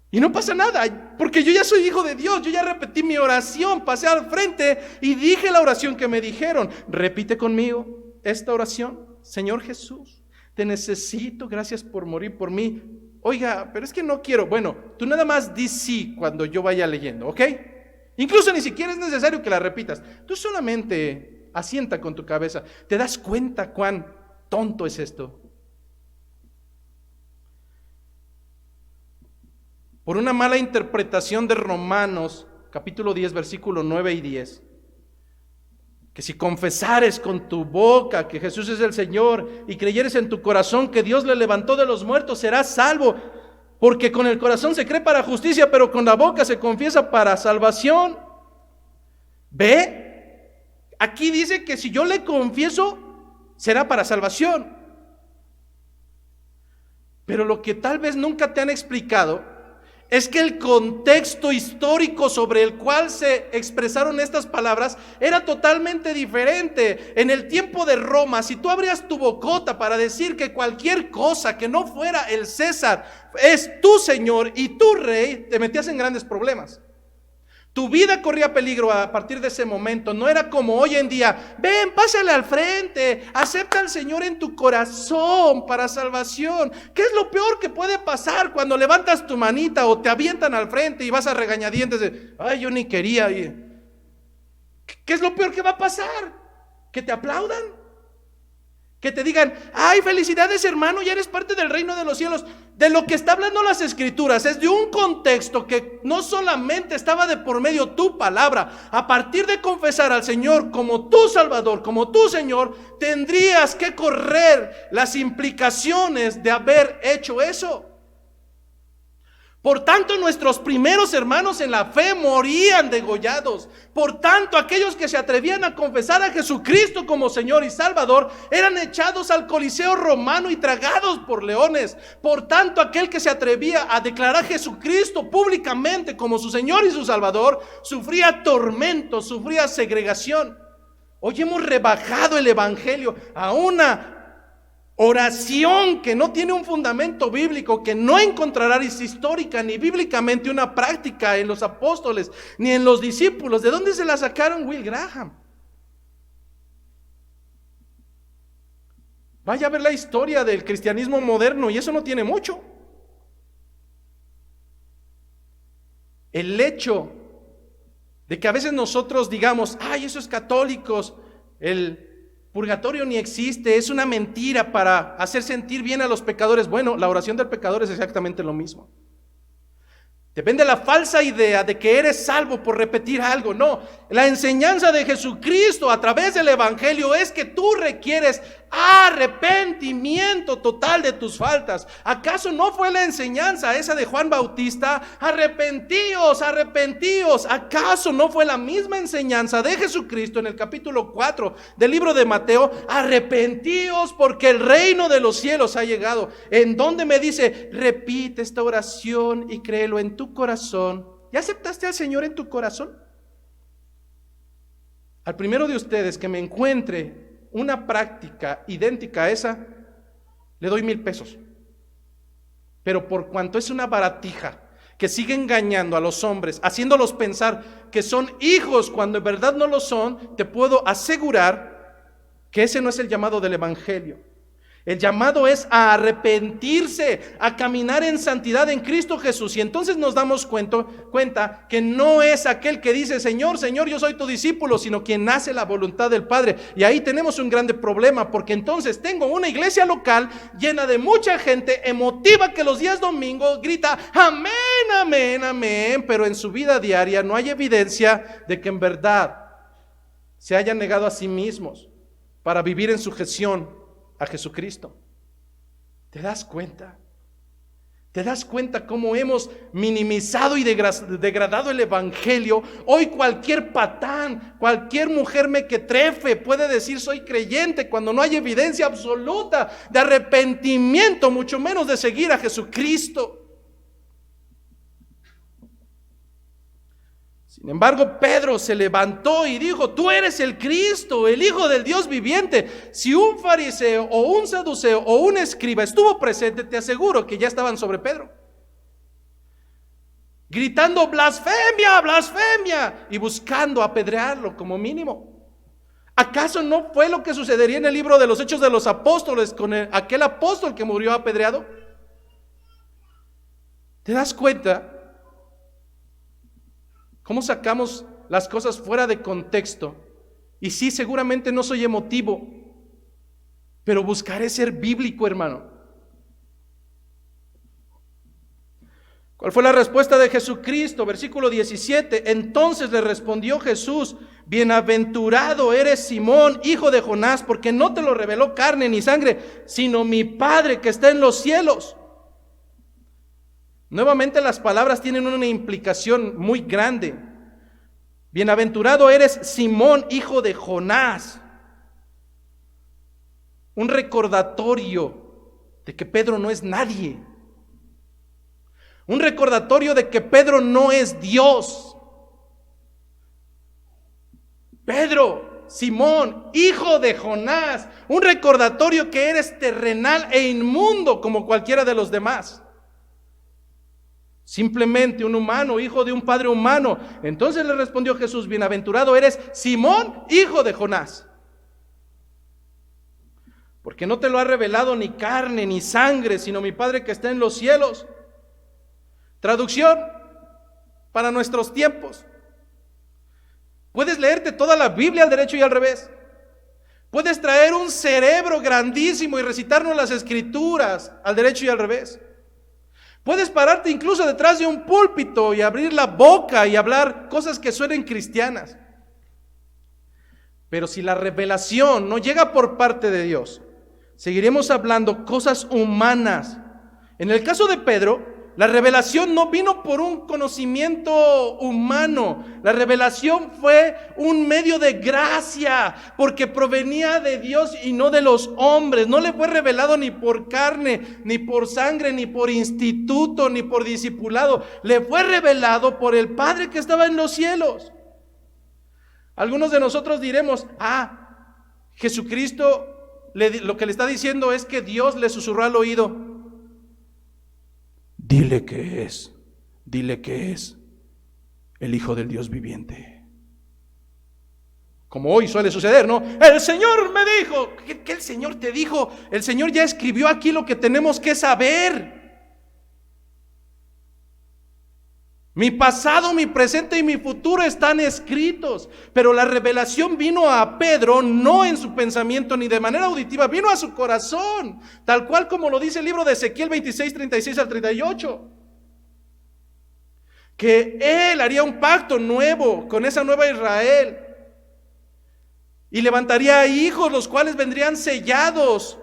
Y no pasa nada, porque yo ya soy hijo de Dios, yo ya repetí mi oración, pasé al frente y dije la oración que me dijeron. Repite conmigo esta oración. Señor Jesús, te necesito, gracias por morir por mí. Oiga, pero es que no quiero. Bueno, tú nada más di sí cuando yo vaya leyendo, ¿ok? Incluso ni siquiera es necesario que la repitas. Tú solamente asienta con tu cabeza. ¿Te das cuenta cuán tonto es esto? Por una mala interpretación de Romanos, capítulo 10, versículo 9 y 10, que si confesares con tu boca que Jesús es el Señor y creyeres en tu corazón que Dios le levantó de los muertos, serás salvo, porque con el corazón se cree para justicia, pero con la boca se confiesa para salvación. ¿Ve? Aquí dice que si yo le confieso, será para salvación. Pero lo que tal vez nunca te han explicado es que el contexto histórico sobre el cual se expresaron estas palabras era totalmente diferente. En el tiempo de Roma, si tú abrías tu bocota para decir que cualquier cosa que no fuera el César es tu Señor y tu Rey, te metías en grandes problemas. Tu vida corría peligro a partir de ese momento. No era como hoy en día, ven, pásale al frente, acepta al Señor en tu corazón para salvación. ¿Qué es lo peor que puede pasar cuando levantas tu manita o te avientan al frente y vas a regañadientes de, ay, yo ni quería ir? ¿Qué es lo peor que va a pasar? ¿Que te aplaudan? Que te digan, ay, felicidades hermano, ya eres parte del reino de los cielos. De lo que está hablando las Escrituras es de un contexto que no solamente estaba de por medio tu palabra. A partir de confesar al Señor como tu Salvador, como tu Señor, tendrías que correr las implicaciones de haber hecho eso. Por tanto, nuestros primeros hermanos en la fe morían degollados. Por tanto, aquellos que se atrevían a confesar a Jesucristo como Señor y Salvador eran echados al Coliseo romano y tragados por leones. Por tanto, aquel que se atrevía a declarar a Jesucristo públicamente como su Señor y su Salvador sufría tormento, sufría segregación. Hoy hemos rebajado el Evangelio a una oración que no tiene un fundamento bíblico, que no encontrarás histórica ni bíblicamente una práctica en los apóstoles ni en los discípulos. ¿De dónde se la sacaron? Will Graham. Vaya a ver la historia del cristianismo moderno y eso no tiene mucho. El hecho de que a veces nosotros digamos, ay, esos católicos, el purgatorio ni existe, es una mentira para hacer sentir bien a los pecadores. Bueno, la oración del pecador es exactamente lo mismo. Depende la falsa idea de que eres salvo por repetir algo. No, la enseñanza de Jesucristo a través del Evangelio es que tú requieres arrepentimiento total de tus faltas. ¿Acaso no fue la enseñanza esa de Juan Bautista? Arrepentíos, arrepentíos. ¿Acaso no fue la misma enseñanza de Jesucristo en el capítulo 4 del libro de Mateo? Arrepentíos porque el reino de los cielos ha llegado. En donde me dice, repite esta oración y créelo en tu corazón. ¿Ya aceptaste al Señor en tu corazón? Al primero de ustedes que me encuentre una práctica idéntica a esa, le doy 1,000 pesos. Pero por cuanto es una baratija que sigue engañando a los hombres, haciéndolos pensar que son hijos cuando en verdad no lo son, te puedo asegurar que ese no es el llamado del Evangelio. El llamado es a arrepentirse, a caminar en santidad en Cristo Jesús. Y entonces nos damos cuenta que no es aquel que dice, Señor, Señor, yo soy tu discípulo, sino quien hace la voluntad del Padre. Y ahí tenemos un grande problema, porque entonces tengo una iglesia local llena de mucha gente emotiva que los días domingos grita, amén, amén, amén. Pero en su vida diaria no hay evidencia de que en verdad se hayan negado a sí mismos para vivir en sujeción a Jesucristo. ¿Te das cuenta? ¿Te das cuenta cómo hemos minimizado y degradado el Evangelio? Hoy cualquier patán, cualquier mujer mequetrefe puede decir soy creyente cuando no hay evidencia absoluta de arrepentimiento, mucho menos de seguir a Jesucristo. Sin embargo, Pedro se levantó y dijo, tú eres el Cristo, el Hijo del Dios viviente. Si un fariseo o un saduceo o un escriba estuvo presente, te aseguro que ya estaban sobre Pedro, gritando blasfemia, blasfemia, y buscando apedrearlo como mínimo. ¿Acaso no fue lo que sucedería en el libro de los Hechos de los Apóstoles con aquel apóstol que murió apedreado? ¿Te das cuenta cómo sacamos las cosas fuera de contexto? Y sí, seguramente no soy emotivo, pero buscaré ser bíblico, hermano. ¿Cuál fue la respuesta de Jesucristo? Versículo 17. Entonces le respondió Jesús, bienaventurado eres Simón, hijo de Jonás, porque no te lo reveló carne ni sangre, sino mi Padre que está en los cielos. Nuevamente las palabras tienen una implicación muy grande. Bienaventurado eres Simón, hijo de Jonás. Un recordatorio de que Pedro no es nadie. Un recordatorio de que Pedro no es Dios. Pedro, Simón, hijo de Jonás. Un recordatorio que eres terrenal e inmundo como cualquiera de los demás. Simplemente un humano, hijo de un padre humano. Entonces le respondió Jesús, bienaventurado eres Simón, hijo de Jonás, porque no te lo ha revelado ni carne ni sangre, sino mi Padre que está en los cielos. Traducción para nuestros tiempos. Puedes leerte toda la Biblia al derecho y al revés. Puedes traer un cerebro grandísimo y recitarnos las escrituras al derecho y al revés. Puedes pararte incluso detrás de un púlpito y abrir la boca y hablar cosas que suenen cristianas. Pero si la revelación no llega por parte de Dios, seguiremos hablando cosas humanas. En el caso de Pedro, la revelación no vino por un conocimiento humano. La revelación fue un medio de gracia, porque provenía de Dios y no de los hombres. No le fue revelado ni por carne, ni por sangre, ni por instituto, ni por discipulado. Le fue revelado por el Padre que estaba en los cielos. Algunos de nosotros diremos, Jesucristo lo que le está diciendo es que Dios le susurró al oído. Dile que es el Hijo del Dios viviente. como hoy suele suceder, ¿no? El Señor me dijo. ¿Qué el Señor te dijo? El Señor ya escribió aquí lo que tenemos que saber. Mi pasado, mi presente y mi futuro están escritos. Pero la revelación vino a Pedro no en su pensamiento ni de manera auditiva, vino a su corazón, tal cual como lo dice el libro de Ezequiel 26, 36 al 38. Que él haría un pacto nuevo con esa nueva Israel y levantaría hijos, los cuales vendrían sellados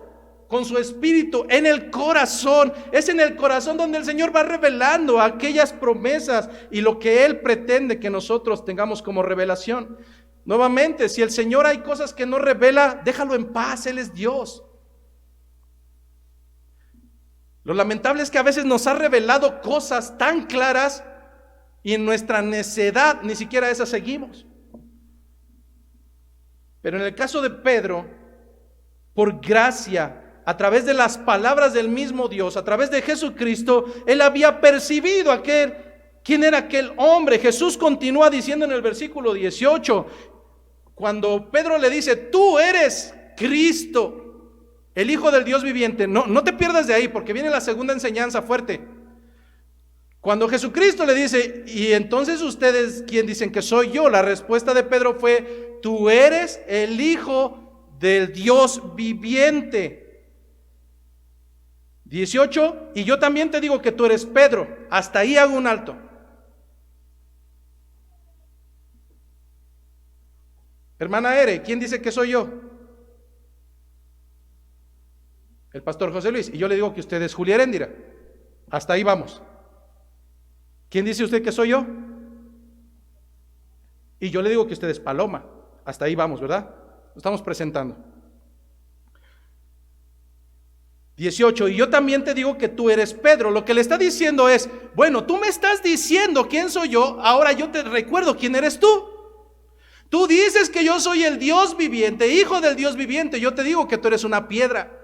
con su espíritu en el corazón. Es en el corazón donde el Señor va revelando aquellas promesas y lo que Él pretende que nosotros tengamos como revelación. Nuevamente, si el Señor hay cosas que no revela, déjalo en paz, Él es Dios. Lo lamentable es que a veces nos ha revelado cosas tan claras y en nuestra necedad ni siquiera esas seguimos. Pero en el caso de Pedro, por gracia, a través de las palabras del mismo Dios, a través de Jesucristo, él había percibido quién era aquel hombre. Jesús continúa diciendo en el versículo 18, cuando Pedro le dice, tú eres Cristo, el Hijo del Dios viviente. No te pierdas de ahí, porque viene la segunda enseñanza fuerte. Cuando Jesucristo le dice, y entonces ustedes, ¿quién dicen que soy yo? La respuesta de Pedro fue, tú eres el Hijo del Dios viviente. 18, y yo también te digo que tú eres Pedro. Hasta ahí hago un alto. Hermana Ere, ¿quién dice que soy yo? El pastor José Luis. Y yo le digo que usted es Julia Heréndira. Hasta ahí vamos. ¿Quién dice usted que soy yo? Y yo le digo que usted es Paloma. Hasta ahí vamos, ¿verdad? Lo estamos presentando. 18, y yo también te digo que tú eres Pedro. Lo que le está diciendo es, bueno, tú me estás diciendo quién soy yo, ahora yo te recuerdo quién eres tú. Tú dices que yo soy el Dios viviente, hijo del Dios viviente. Yo te digo que tú eres una piedra.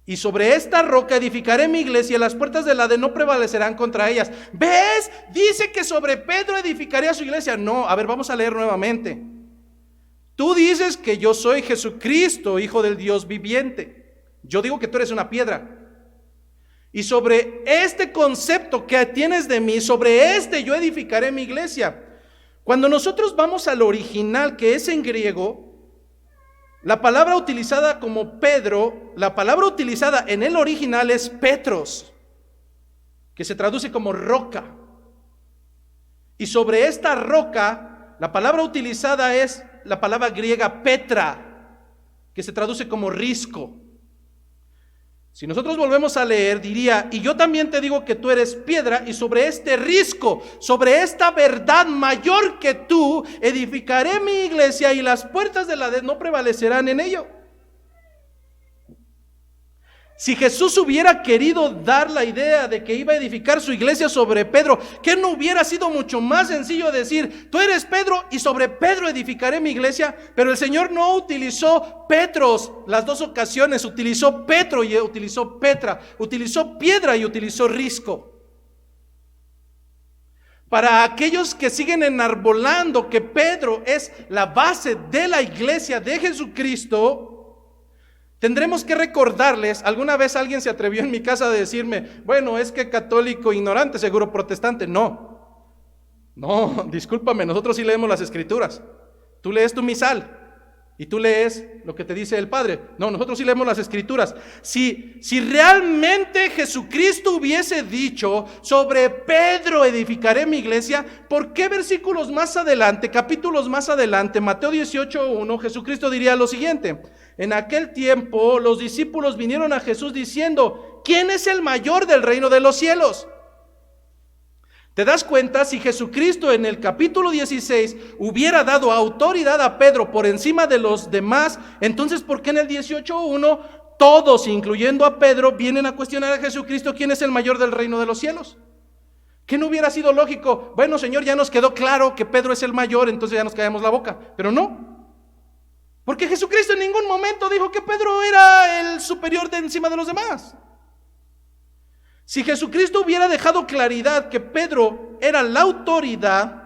Y sobre esta roca edificaré mi iglesia, y las puertas del Hades no prevalecerán contra ellas. ¿Ves? Dice que sobre Pedro edificaría su iglesia. No, a ver, vamos a leer nuevamente. Tú dices que yo soy Jesucristo, hijo del Dios viviente. Yo digo que tú eres una piedra. Y sobre este concepto que tienes de mí, sobre este yo edificaré mi iglesia. Cuando nosotros vamos al original, que es en griego, la palabra utilizada como Pedro, la palabra utilizada en el original es Petros, que se traduce como roca. Y sobre esta roca, la palabra utilizada es la palabra griega Petra, que se traduce como risco. Si nosotros volvemos a leer, diría, y yo también te digo que tú eres piedra, y sobre este risco, sobre esta verdad mayor que tú, edificaré mi iglesia, y las puertas del Hades no prevalecerán en ello. Si Jesús hubiera querido dar la idea de que iba a edificar su iglesia sobre Pedro, ¿qué no hubiera sido mucho más sencillo decir, tú eres Pedro y sobre Pedro edificaré mi iglesia? Pero el Señor no utilizó Petros las dos ocasiones, utilizó Petro y utilizó Petra, utilizó piedra y utilizó risco. Para aquellos que siguen enarbolando que Pedro es la base de la iglesia de Jesucristo, tendremos que recordarles. Alguna vez alguien se atrevió en mi casa a decirme, bueno, es que católico ignorante, seguro protestante. No, discúlpame, nosotros sí leemos las escrituras. Tú lees tu misal y tú lees lo que te dice el Padre. No, nosotros sí leemos las escrituras. Si realmente Jesucristo hubiese dicho, sobre Pedro edificaré mi iglesia, ¿por qué versículos más adelante, capítulos más adelante, Mateo 18:1, Jesucristo diría lo siguiente? En aquel tiempo los discípulos vinieron a Jesús diciendo, ¿quién es el mayor del reino de los cielos? ¿Te das cuenta? Si Jesucristo en el capítulo 16 hubiera dado autoridad a Pedro por encima de los demás, entonces ¿por qué en el 18:1 todos, incluyendo a Pedro, vienen a cuestionar a Jesucristo quién es el mayor del reino de los cielos? ¿Qué no hubiera sido lógico? Bueno, Señor, ya nos quedó claro que Pedro es el mayor, entonces ya nos callamos la boca. Pero no. Porque Jesucristo en ningún momento dijo que Pedro era el superior de encima de los demás. Si Jesucristo hubiera dejado claridad que Pedro era la autoridad,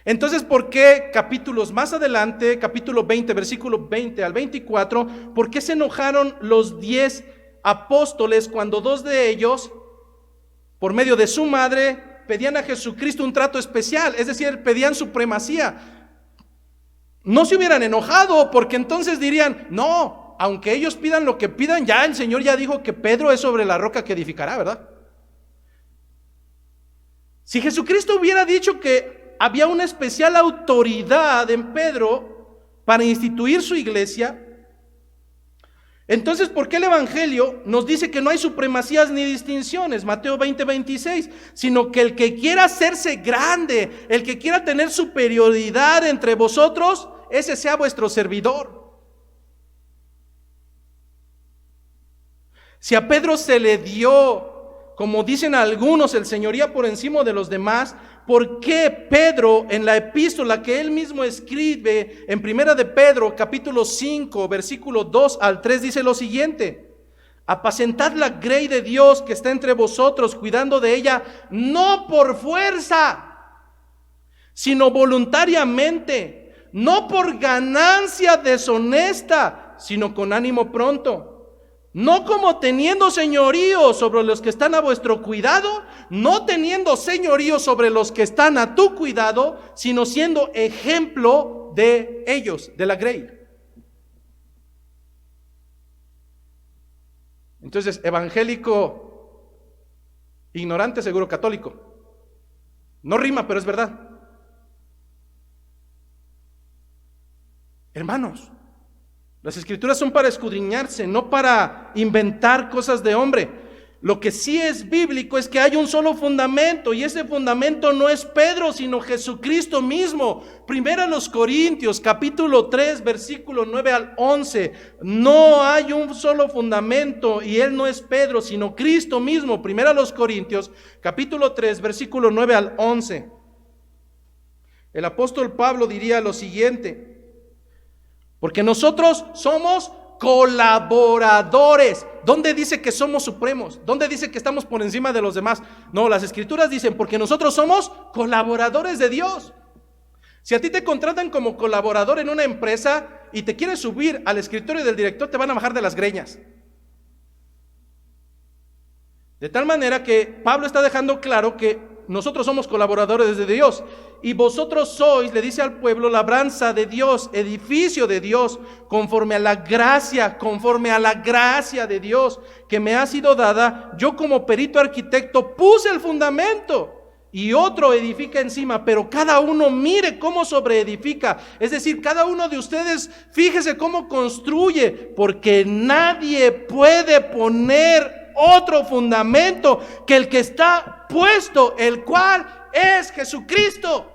Entonces, ¿por qué capítulos más adelante, capítulo 20, versículo 20 al 24, por qué se enojaron los 10 apóstoles cuando 2 de ellos, por medio de su madre, pedían a Jesucristo un trato especial? Es decir, pedían supremacía. No se hubieran enojado, porque entonces dirían, no, aunque ellos pidan lo que pidan, ya el Señor ya dijo que Pedro es sobre la roca que edificará, ¿verdad? Si Jesucristo hubiera dicho que había una especial autoridad en Pedro para instituir su iglesia, entonces, ¿por qué el Evangelio nos dice que no hay supremacías ni distinciones? Mateo 20, 26, sino que el que quiera hacerse grande, el que quiera tener superioridad entre vosotros, ese sea vuestro servidor. Si a Pedro se le dio, como dicen algunos, el señoría por encima de los demás, ¿por qué Pedro, en la epístola que él mismo escribe en Primera de Pedro, capítulo 5, versículo 2 al 3, dice lo siguiente: apacentad la grey de Dios que está entre vosotros, cuidando de ella, no por fuerza, sino voluntariamente, no por ganancia deshonesta, sino con ánimo pronto, no como teniendo señorío sobre los que están a vuestro cuidado, no teniendo señorío sobre los que están a tu cuidado, sino siendo ejemplo de ellos, de la grey. Entonces, evangélico, ignorante, seguro católico. No rima, pero es verdad. Hermanos, las escrituras son para escudriñarse, no para inventar cosas de hombre. Lo que sí es bíblico es que hay un solo fundamento, y ese fundamento no es Pedro, sino Jesucristo mismo. Primera a los Corintios, capítulo 3, versículo 9 al 11. No hay un solo fundamento, y él no es Pedro, sino Cristo mismo. Primera a los Corintios, capítulo 3, versículo 9 al 11. El apóstol Pablo diría lo siguiente: porque nosotros somos colaboradores. ¿Dónde dice que somos supremos? ¿Dónde dice que estamos por encima de los demás? No, las escrituras dicen, porque nosotros somos colaboradores de Dios. Si a ti te contratan como colaborador en una empresa y te quieres subir al escritorio del director, te van a bajar de las greñas. De tal manera que Pablo está dejando claro que nosotros somos colaboradores de Dios, y vosotros sois, le dice al pueblo, labranza de Dios, edificio de Dios, conforme a la gracia de Dios que me ha sido dada. Yo como perito arquitecto puse el fundamento y otro edifica encima, pero cada uno mire cómo sobreedifica. Es decir, cada uno de ustedes fíjese cómo construye, porque nadie puede poner otro fundamento que el que está puesto, el cual es Jesucristo.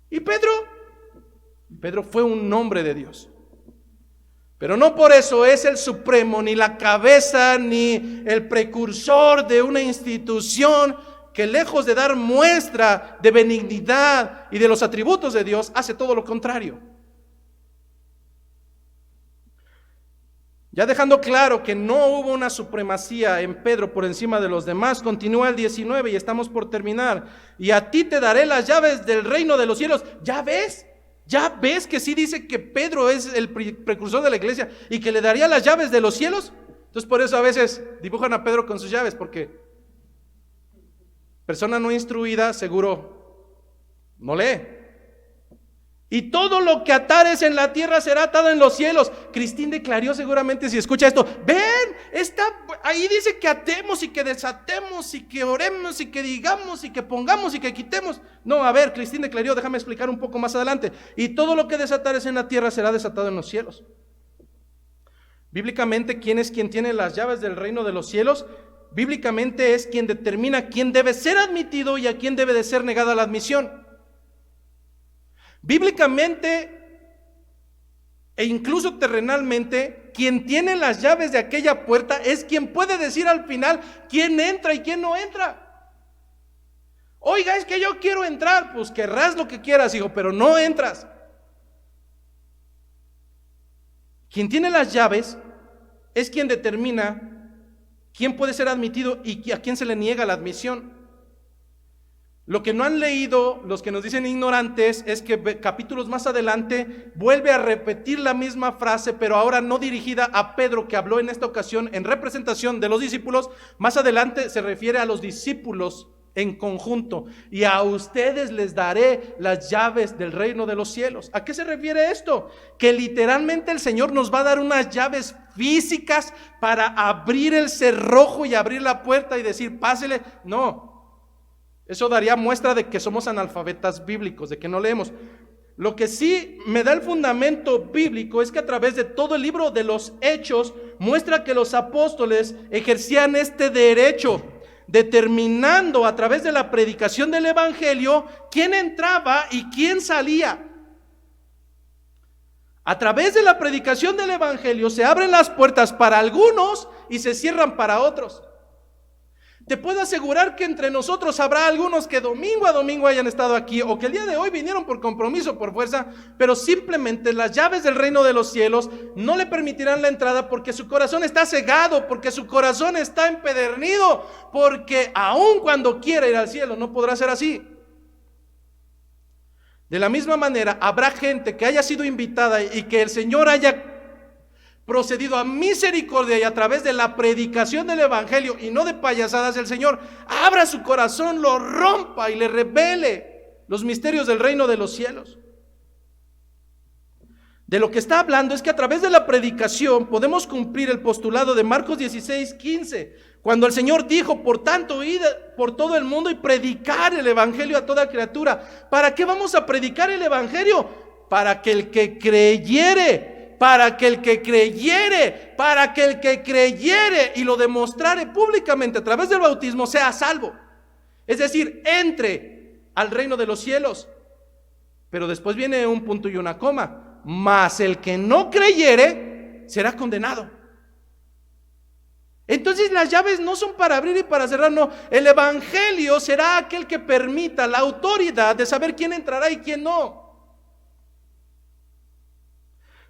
Y Pedro fue un hombre de Dios, pero no por eso es el supremo, ni la cabeza, ni el precursor de una institución que, lejos de dar muestra de benignidad y de los atributos de Dios, hace todo lo contrario. Ya dejando claro que no hubo una supremacía en Pedro por encima de los demás, continúa el 19 y estamos por terminar. Y a ti te daré las llaves del reino de los cielos. ¿Ya ves que sí dice que Pedro es el precursor de la iglesia y que le daría las llaves de los cielos? Entonces por eso a veces dibujan a Pedro con sus llaves, porque persona no instruida seguro no lee. Y todo lo que atares en la tierra será atado en los cielos. Cristín declaró seguramente, si escucha esto, ven, ahí dice que atemos y que desatemos y que oremos y que digamos y que pongamos y que quitemos. No, a ver, Cristín declaró, déjame explicar un poco más adelante. Y todo lo que desatares en la tierra será desatado en los cielos. Bíblicamente, ¿quién es quien tiene las llaves del reino de los cielos? Bíblicamente es quien determina quién debe ser admitido y a quién debe de ser negada la admisión. Bíblicamente e incluso terrenalmente, quien tiene las llaves de aquella puerta es quien puede decir al final quién entra y quién no entra. Oiga, es que yo quiero entrar. Pues querrás lo que quieras, hijo, pero no entras. Quien tiene las llaves es quien determina quién puede ser admitido y a quién se le niega la admisión. Lo que no han leído, los que nos dicen ignorantes, es que capítulos más adelante vuelve a repetir la misma frase, pero ahora no dirigida a Pedro, que habló en esta ocasión en representación de los discípulos. Más adelante se refiere a los discípulos en conjunto: y a ustedes les daré las llaves del reino de los cielos. ¿A qué se refiere esto? Que literalmente el Señor nos va a dar unas llaves físicas para abrir el cerrojo y abrir la puerta y decir, pásele. No. Eso daría muestra de que somos analfabetas bíblicos, de que no leemos. Lo que sí me da el fundamento bíblico es que a través de todo el libro de los Hechos muestra que los apóstoles ejercían este derecho, determinando a través de la predicación del evangelio quién entraba y quién salía. A través de la predicación del evangelio se abren las puertas para algunos y se cierran para otros. Te puedo asegurar que entre nosotros habrá algunos que domingo a domingo hayan estado aquí, o que el día de hoy vinieron por compromiso, por fuerza, pero simplemente las llaves del reino de los cielos no le permitirán la entrada porque su corazón está cegado, porque su corazón está empedernido, porque aun cuando quiera ir al cielo no podrá ser así. De la misma manera, habrá gente que haya sido invitada y que el Señor haya procedido a misericordia, y a través de la predicación del evangelio y no de payasadas, el Señor abra su corazón, lo rompa y le revele los misterios del reino de los cielos. De lo que está hablando es que a través de la predicación podemos cumplir el postulado de Marcos 16:15, cuando el Señor dijo: por tanto, id por todo el mundo y predicar el evangelio a toda criatura. ¿Para qué vamos a predicar el evangelio? Para que el que creyere, para que el que creyere, para que el que creyere y lo demostrare públicamente a través del bautismo sea salvo. Es decir, entre al reino de los cielos. Pero después viene un punto y una coma: mas el que no creyere será condenado. Entonces las llaves no son para abrir y para cerrar, no. El evangelio será aquel que permita la autoridad de saber quién entrará y quién no.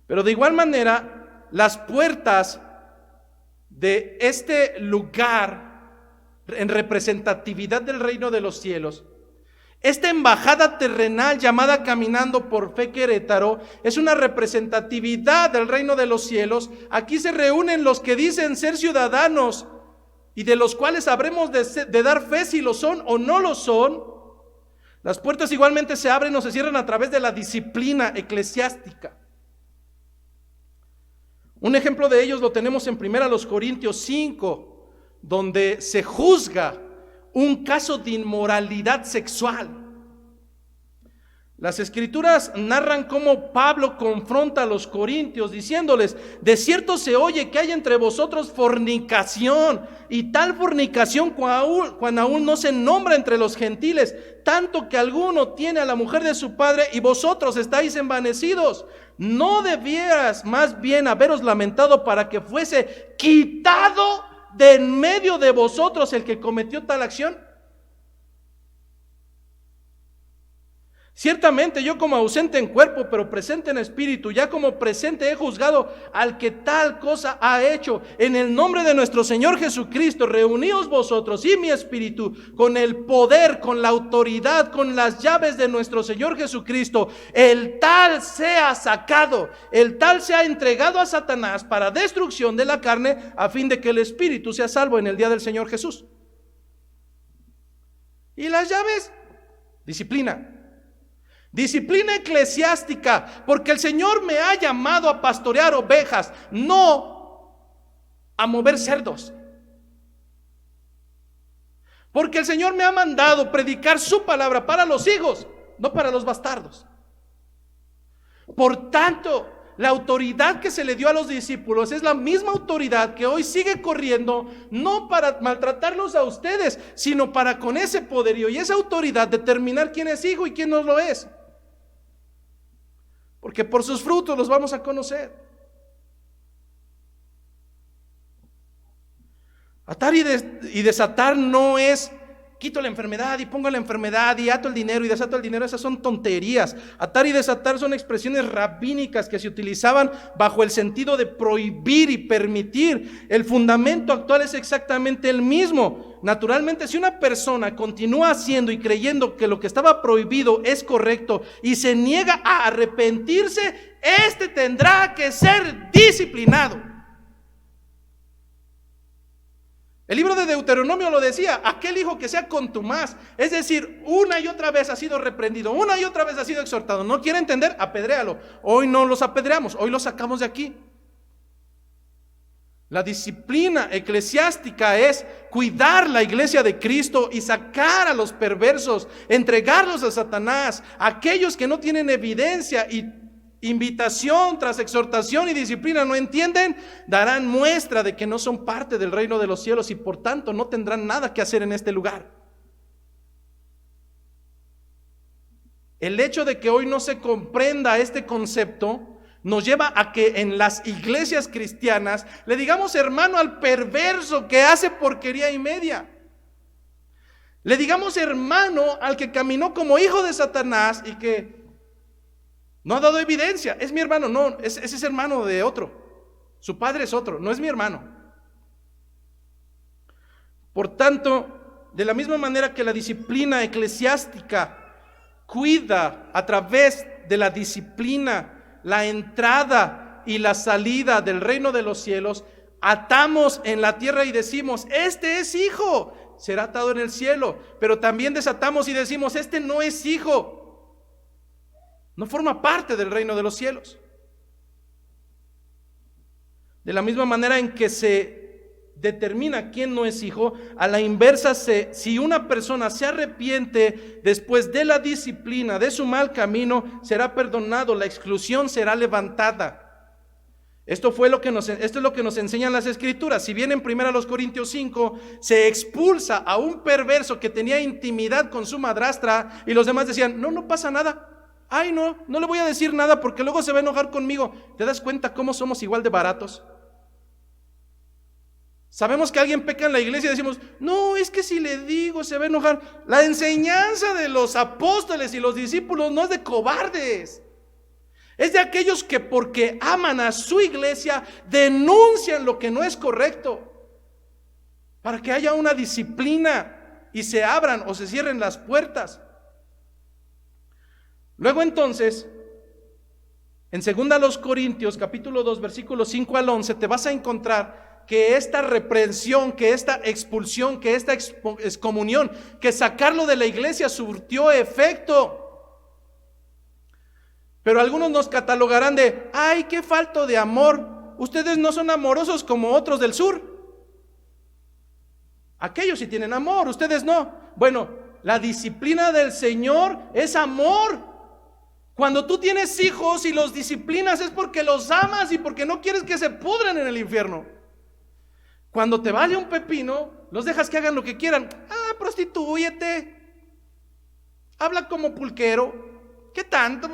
Pero de igual manera, las puertas de este lugar en representatividad del reino de los cielos, esta embajada terrenal llamada Caminando por Fe Querétaro, es una representatividad del reino de los cielos. Aquí se reúnen los que dicen ser ciudadanos y de los cuales habremos de dar fe si lo son o no lo son. Las puertas igualmente se abren o se cierran a través de la disciplina eclesiástica. Un ejemplo de ellos lo tenemos en 1 Corintios 5, donde se juzga un caso de inmoralidad sexual. Las escrituras narran cómo Pablo confronta a los corintios diciéndoles: de cierto se oye que hay entre vosotros fornicación, y tal fornicación cuando aún no se nombra entre los gentiles, tanto que alguno tiene a la mujer de su padre y vosotros estáis envanecidos. ¿No debieras más bien haberos lamentado para que fuese quitado de en medio de vosotros el que cometió tal acción? Ciertamente yo, como ausente en cuerpo pero presente en espíritu, ya como presente he juzgado al que tal cosa ha hecho. En el nombre de nuestro Señor Jesucristo, reuníos vosotros y mi espíritu con el poder, con la autoridad, con las llaves de nuestro Señor Jesucristo. El tal sea sacado, el tal sea entregado a Satanás para destrucción de la carne, a fin de que el espíritu sea salvo en el día del Señor Jesús. ¿Y las llaves? Disciplina. Disciplina eclesiástica, porque el Señor me ha llamado a pastorear ovejas, no a mover cerdos. Porque el Señor me ha mandado predicar su palabra para los hijos, no para los bastardos. Por tanto, la autoridad que se le dio a los discípulos es la misma autoridad que hoy sigue corriendo, no para maltratarlos a ustedes, sino para con ese poderío y esa autoridad determinar quién es hijo y quién no lo es. Porque por sus frutos los vamos a conocer. Atar y desatar no es quito la enfermedad y pongo la enfermedad y ato el dinero y desato el dinero. Esas son tonterías. Atar y desatar son expresiones rabínicas que se utilizaban bajo el sentido de prohibir y permitir. El fundamento actual es exactamente el mismo. Naturalmente, si una persona continúa haciendo y creyendo que lo que estaba prohibido es correcto y se niega a arrepentirse, este tendrá que ser disciplinado. El libro de Deuteronomio lo decía: aquel hijo que sea contumaz, es decir, una y otra vez ha sido reprendido, una y otra vez ha sido exhortado, no quiere entender, apedréalo. Hoy no los apedreamos, hoy los sacamos de aquí. La disciplina eclesiástica es cuidar la iglesia de Cristo y sacar a los perversos, entregarlos a Satanás, a aquellos que no tienen evidencia y invitación tras exhortación y disciplina no entienden, darán muestra de que no son parte del reino de los cielos y por tanto no tendrán nada que hacer en este lugar. El hecho de que hoy no se comprenda este concepto nos lleva a que en las iglesias cristianas le digamos hermano al perverso que hace porquería y media. Le digamos hermano al que caminó como hijo de Satanás y que no ha dado evidencia. Es mi hermano, no, ese es hermano de otro. Su padre es otro, no es mi hermano. Por tanto, de la misma manera que la disciplina eclesiástica cuida a través de la disciplina la entrada y la salida del reino de los cielos, atamos en la tierra y decimos: este es hijo, será atado en el cielo. Pero también desatamos y decimos: este no es hijo, no forma parte del reino de los cielos. De la misma manera en que se determina quién no es hijo, a la inversa, si una persona se arrepiente después de la disciplina de su mal camino, será perdonado, la exclusión será levantada. Esto es lo que nos enseñan las escrituras. Si bien en 1 Corintios 5 se expulsa a un perverso que tenía intimidad con su madrastra y los demás decían: no pasa nada. Ay, no le voy a decir nada porque luego se va a enojar conmigo. ¿Te das cuenta cómo somos igual de baratos? Sabemos que alguien peca en la iglesia y decimos: no, es que si le digo se va a enojar. La enseñanza de los apóstoles y los discípulos no es de cobardes. Es de aquellos que porque aman a su iglesia denuncian lo que no es correcto, para que haya una disciplina y se abran o se cierren las puertas. Luego entonces, en 2 Corintios capítulo 2 versículos 5 al 11 te vas a encontrar que esta reprensión, que esta expulsión, que esta excomunión, que sacarlo de la iglesia surtió efecto. Pero algunos nos catalogarán de: ay, qué falto de amor, ustedes no son amorosos como otros del sur. Aquellos sí tienen amor, ustedes no. Bueno, la disciplina del Señor es amor. Cuando tú tienes hijos y los disciplinas es porque los amas y porque no quieres que se pudran en el infierno. Cuando te vale un pepino, los dejas que hagan lo que quieran. Prostitúyete, habla como pulquero, ¿qué tanto?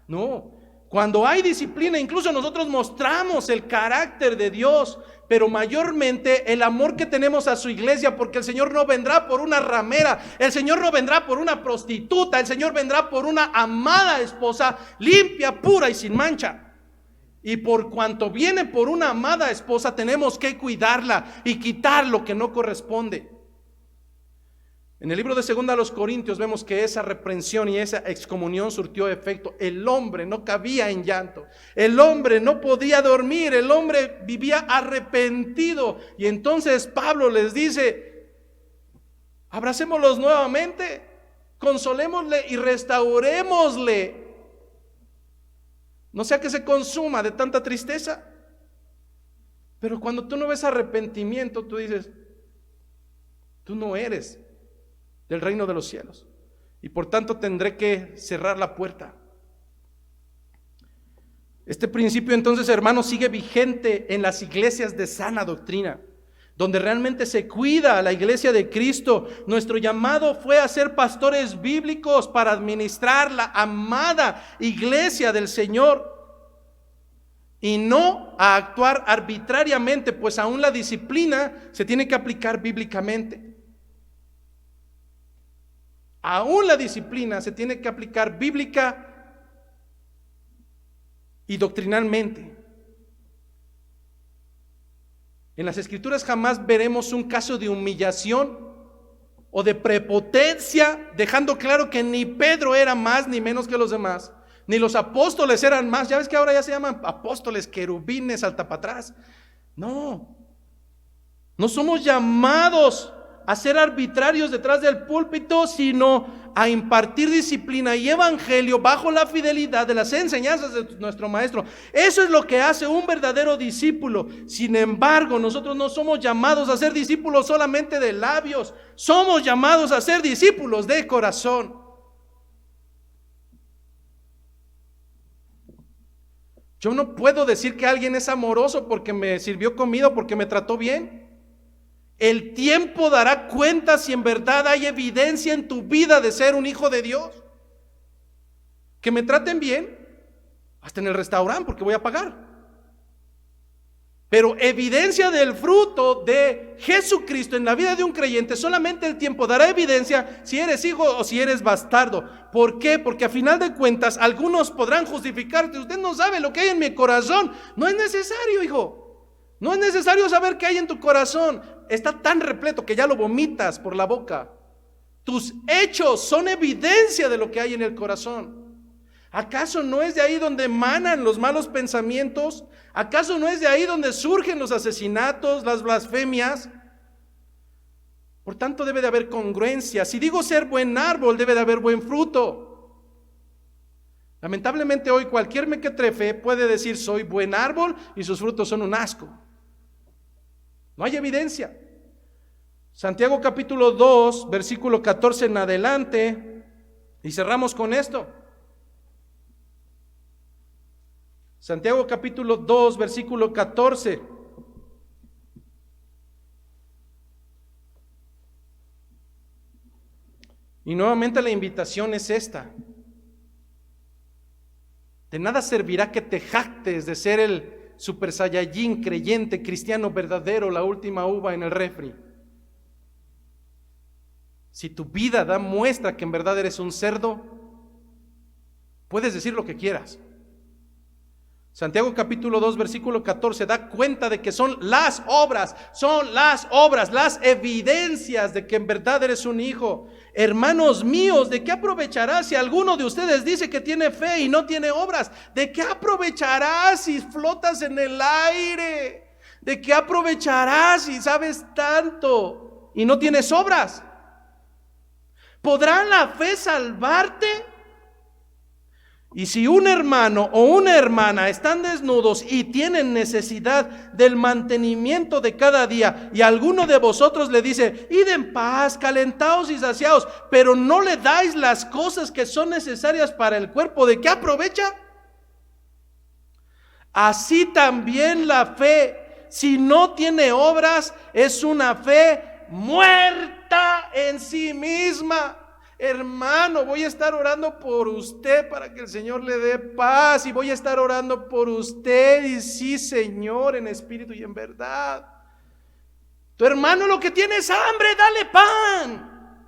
No, cuando hay disciplina, incluso nosotros mostramos el carácter de Dios, pero mayormente el amor que tenemos a su iglesia, porque el Señor no vendrá por una ramera, el Señor no vendrá por una prostituta, el Señor vendrá por una amada esposa, limpia, pura y sin mancha. Y por cuanto viene por una amada esposa, tenemos que cuidarla y quitar lo que no corresponde. En el libro de 2 Corintios vemos que esa reprensión y esa excomunión surtió efecto. El hombre no cabía en llanto, el hombre no podía dormir, el hombre vivía arrepentido. Y entonces Pablo les dice: abracémoslos nuevamente, consolémosle y restaurémosle, no sea que se consuma de tanta tristeza. Pero cuando tú no ves arrepentimiento, tú dices: tú no eres del reino de los cielos, y por tanto tendré que cerrar la puerta. Este principio entonces, hermanos, sigue vigente en las iglesias de sana doctrina, donde realmente se cuida a la iglesia de Cristo. Nuestro llamado fue a ser pastores bíblicos para administrar la amada iglesia del Señor y no a actuar arbitrariamente, pues aún la disciplina se tiene que aplicar bíblicamente. aún la disciplina se tiene que aplicar bíblica y doctrinalmente. En las Escrituras jamás veremos un caso de humillación o de prepotencia, dejando claro que ni Pedro era más ni menos que los demás, ni los apóstoles eran más. Ya ves que ahora ya se llaman apóstoles, querubines, saltapatrás. No somos llamados a ser arbitrarios detrás del púlpito, sino a impartir disciplina y evangelio bajo la fidelidad de las enseñanzas de nuestro maestro. Eso es lo que hace un verdadero discípulo. Sin embargo, nosotros no somos llamados a ser discípulos solamente de labios, somos llamados a ser discípulos de corazón. Yo no puedo decir que alguien es amoroso porque me sirvió comida o porque me trató bien. El tiempo dará cuenta si en verdad hay evidencia en tu vida de ser un hijo de Dios. Que me traten bien, hasta en el restaurante, porque voy a pagar. Pero evidencia del fruto de Jesucristo en la vida de un creyente, solamente el tiempo dará evidencia si eres hijo o si eres bastardo. ¿Por qué? Porque a final de cuentas algunos podrán justificarte. Usted no sabe lo que hay en mi corazón. No es necesario, hijo. No es necesario saber qué hay en tu corazón. Está tan repleto que ya lo vomitas por la boca. Tus hechos son evidencia de lo que hay en el corazón. ¿Acaso no es de ahí donde emanan los malos pensamientos? ¿Acaso no es de ahí donde surgen los asesinatos, las blasfemias? Por tanto, debe de haber congruencia. Si digo ser buen árbol, debe de haber buen fruto. Lamentablemente hoy cualquier mequetrefe puede decir soy buen árbol y sus frutos son un asco. No hay evidencia. Santiago capítulo 2, versículo 14 en adelante, y cerramos con esto. Santiago capítulo 2, versículo 14. Y nuevamente la invitación es esta. De nada servirá que te jactes de ser el super saiyajin creyente, cristiano verdadero, la última uva en el refri. Si tu vida da muestra que en verdad eres un cerdo, puedes decir lo que quieras. Santiago capítulo 2, versículo 14 da cuenta de que son las obras, las evidencias de que en verdad eres un hijo. Hermanos míos, ¿de qué aprovechará si alguno de ustedes dice que tiene fe y no tiene obras? ¿De qué aprovechará si flotas en el aire? ¿De qué aprovechará si sabes tanto y no tienes obras? ¿Podrá la fe salvarte? Y si un hermano o una hermana están desnudos y tienen necesidad del mantenimiento de cada día, y alguno de vosotros le dice, id en paz, calentaos y saciaos, pero no le dais las cosas que son necesarias para el cuerpo, ¿de qué aprovecha? Así también la fe, si no tiene obras, es una fe muerta en sí misma. Hermano, voy a estar orando por usted para que el Señor le dé paz, y voy a estar orando por usted, y sí, Señor, en espíritu y en verdad. Tu hermano lo que tiene es hambre, dale pan.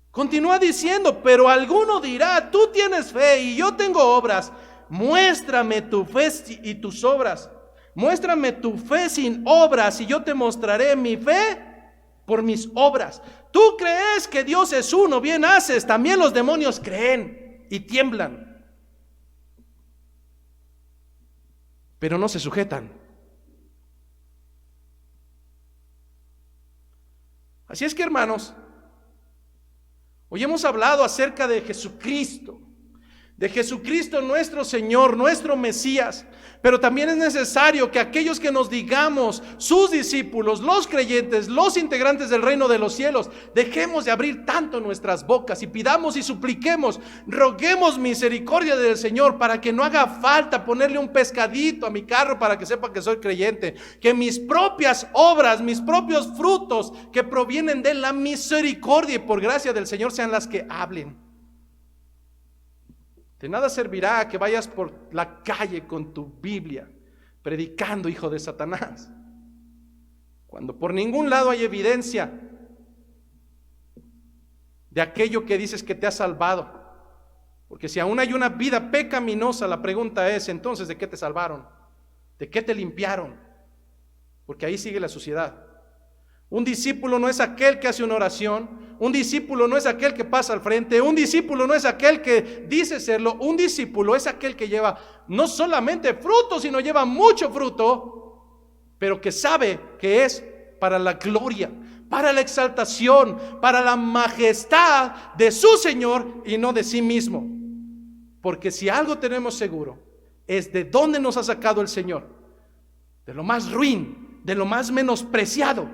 Continúa diciendo, pero alguno dirá, tú tienes fe y yo tengo obras. Muéstrame tu fe y tus obras. Muéstrame tu fe sin obras y yo te mostraré mi fe por mis obras. Tú crees que Dios es uno, bien haces. También los demonios creen y tiemblan, pero no se sujetan. Así es que, hermanos, hoy hemos hablado acerca de Jesucristo nuestro Señor, nuestro Mesías. Pero también es necesario que aquellos que nos digamos sus discípulos, los creyentes, los integrantes del reino de los cielos, dejemos de abrir tanto nuestras bocas y pidamos y supliquemos, roguemos misericordia del Señor para que no haga falta ponerle un pescadito a mi carro para que sepa que soy creyente. Que mis propias obras, mis propios frutos que provienen de la misericordia y por gracia del Señor sean las que hablen. De nada servirá que vayas por la calle con tu Biblia predicando, hijo de Satanás, cuando por ningún lado hay evidencia de aquello que dices que te ha salvado. Porque si aún hay una vida pecaminosa, la pregunta es, entonces, ¿de qué te salvaron? ¿De qué te limpiaron? Porque ahí sigue la suciedad. Un discípulo no es aquel que hace una oración, un discípulo no es aquel que pasa al frente, un discípulo no es aquel que dice serlo, un discípulo es aquel que lleva no solamente fruto, sino lleva mucho fruto, pero que sabe que es para la gloria, para la exaltación, para la majestad de su Señor y no de sí mismo. Porque si algo tenemos seguro, es de dónde nos ha sacado el Señor, de lo más ruin, de lo más menospreciado.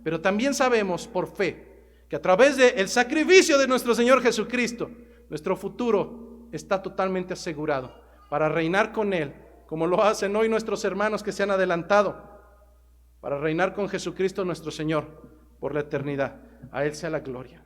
Pero también sabemos por fe que a través del sacrificio de nuestro Señor Jesucristo, nuestro futuro está totalmente asegurado para reinar con Él, como lo hacen hoy nuestros hermanos que se han adelantado, para reinar con Jesucristo nuestro Señor por la eternidad. A Él sea la gloria.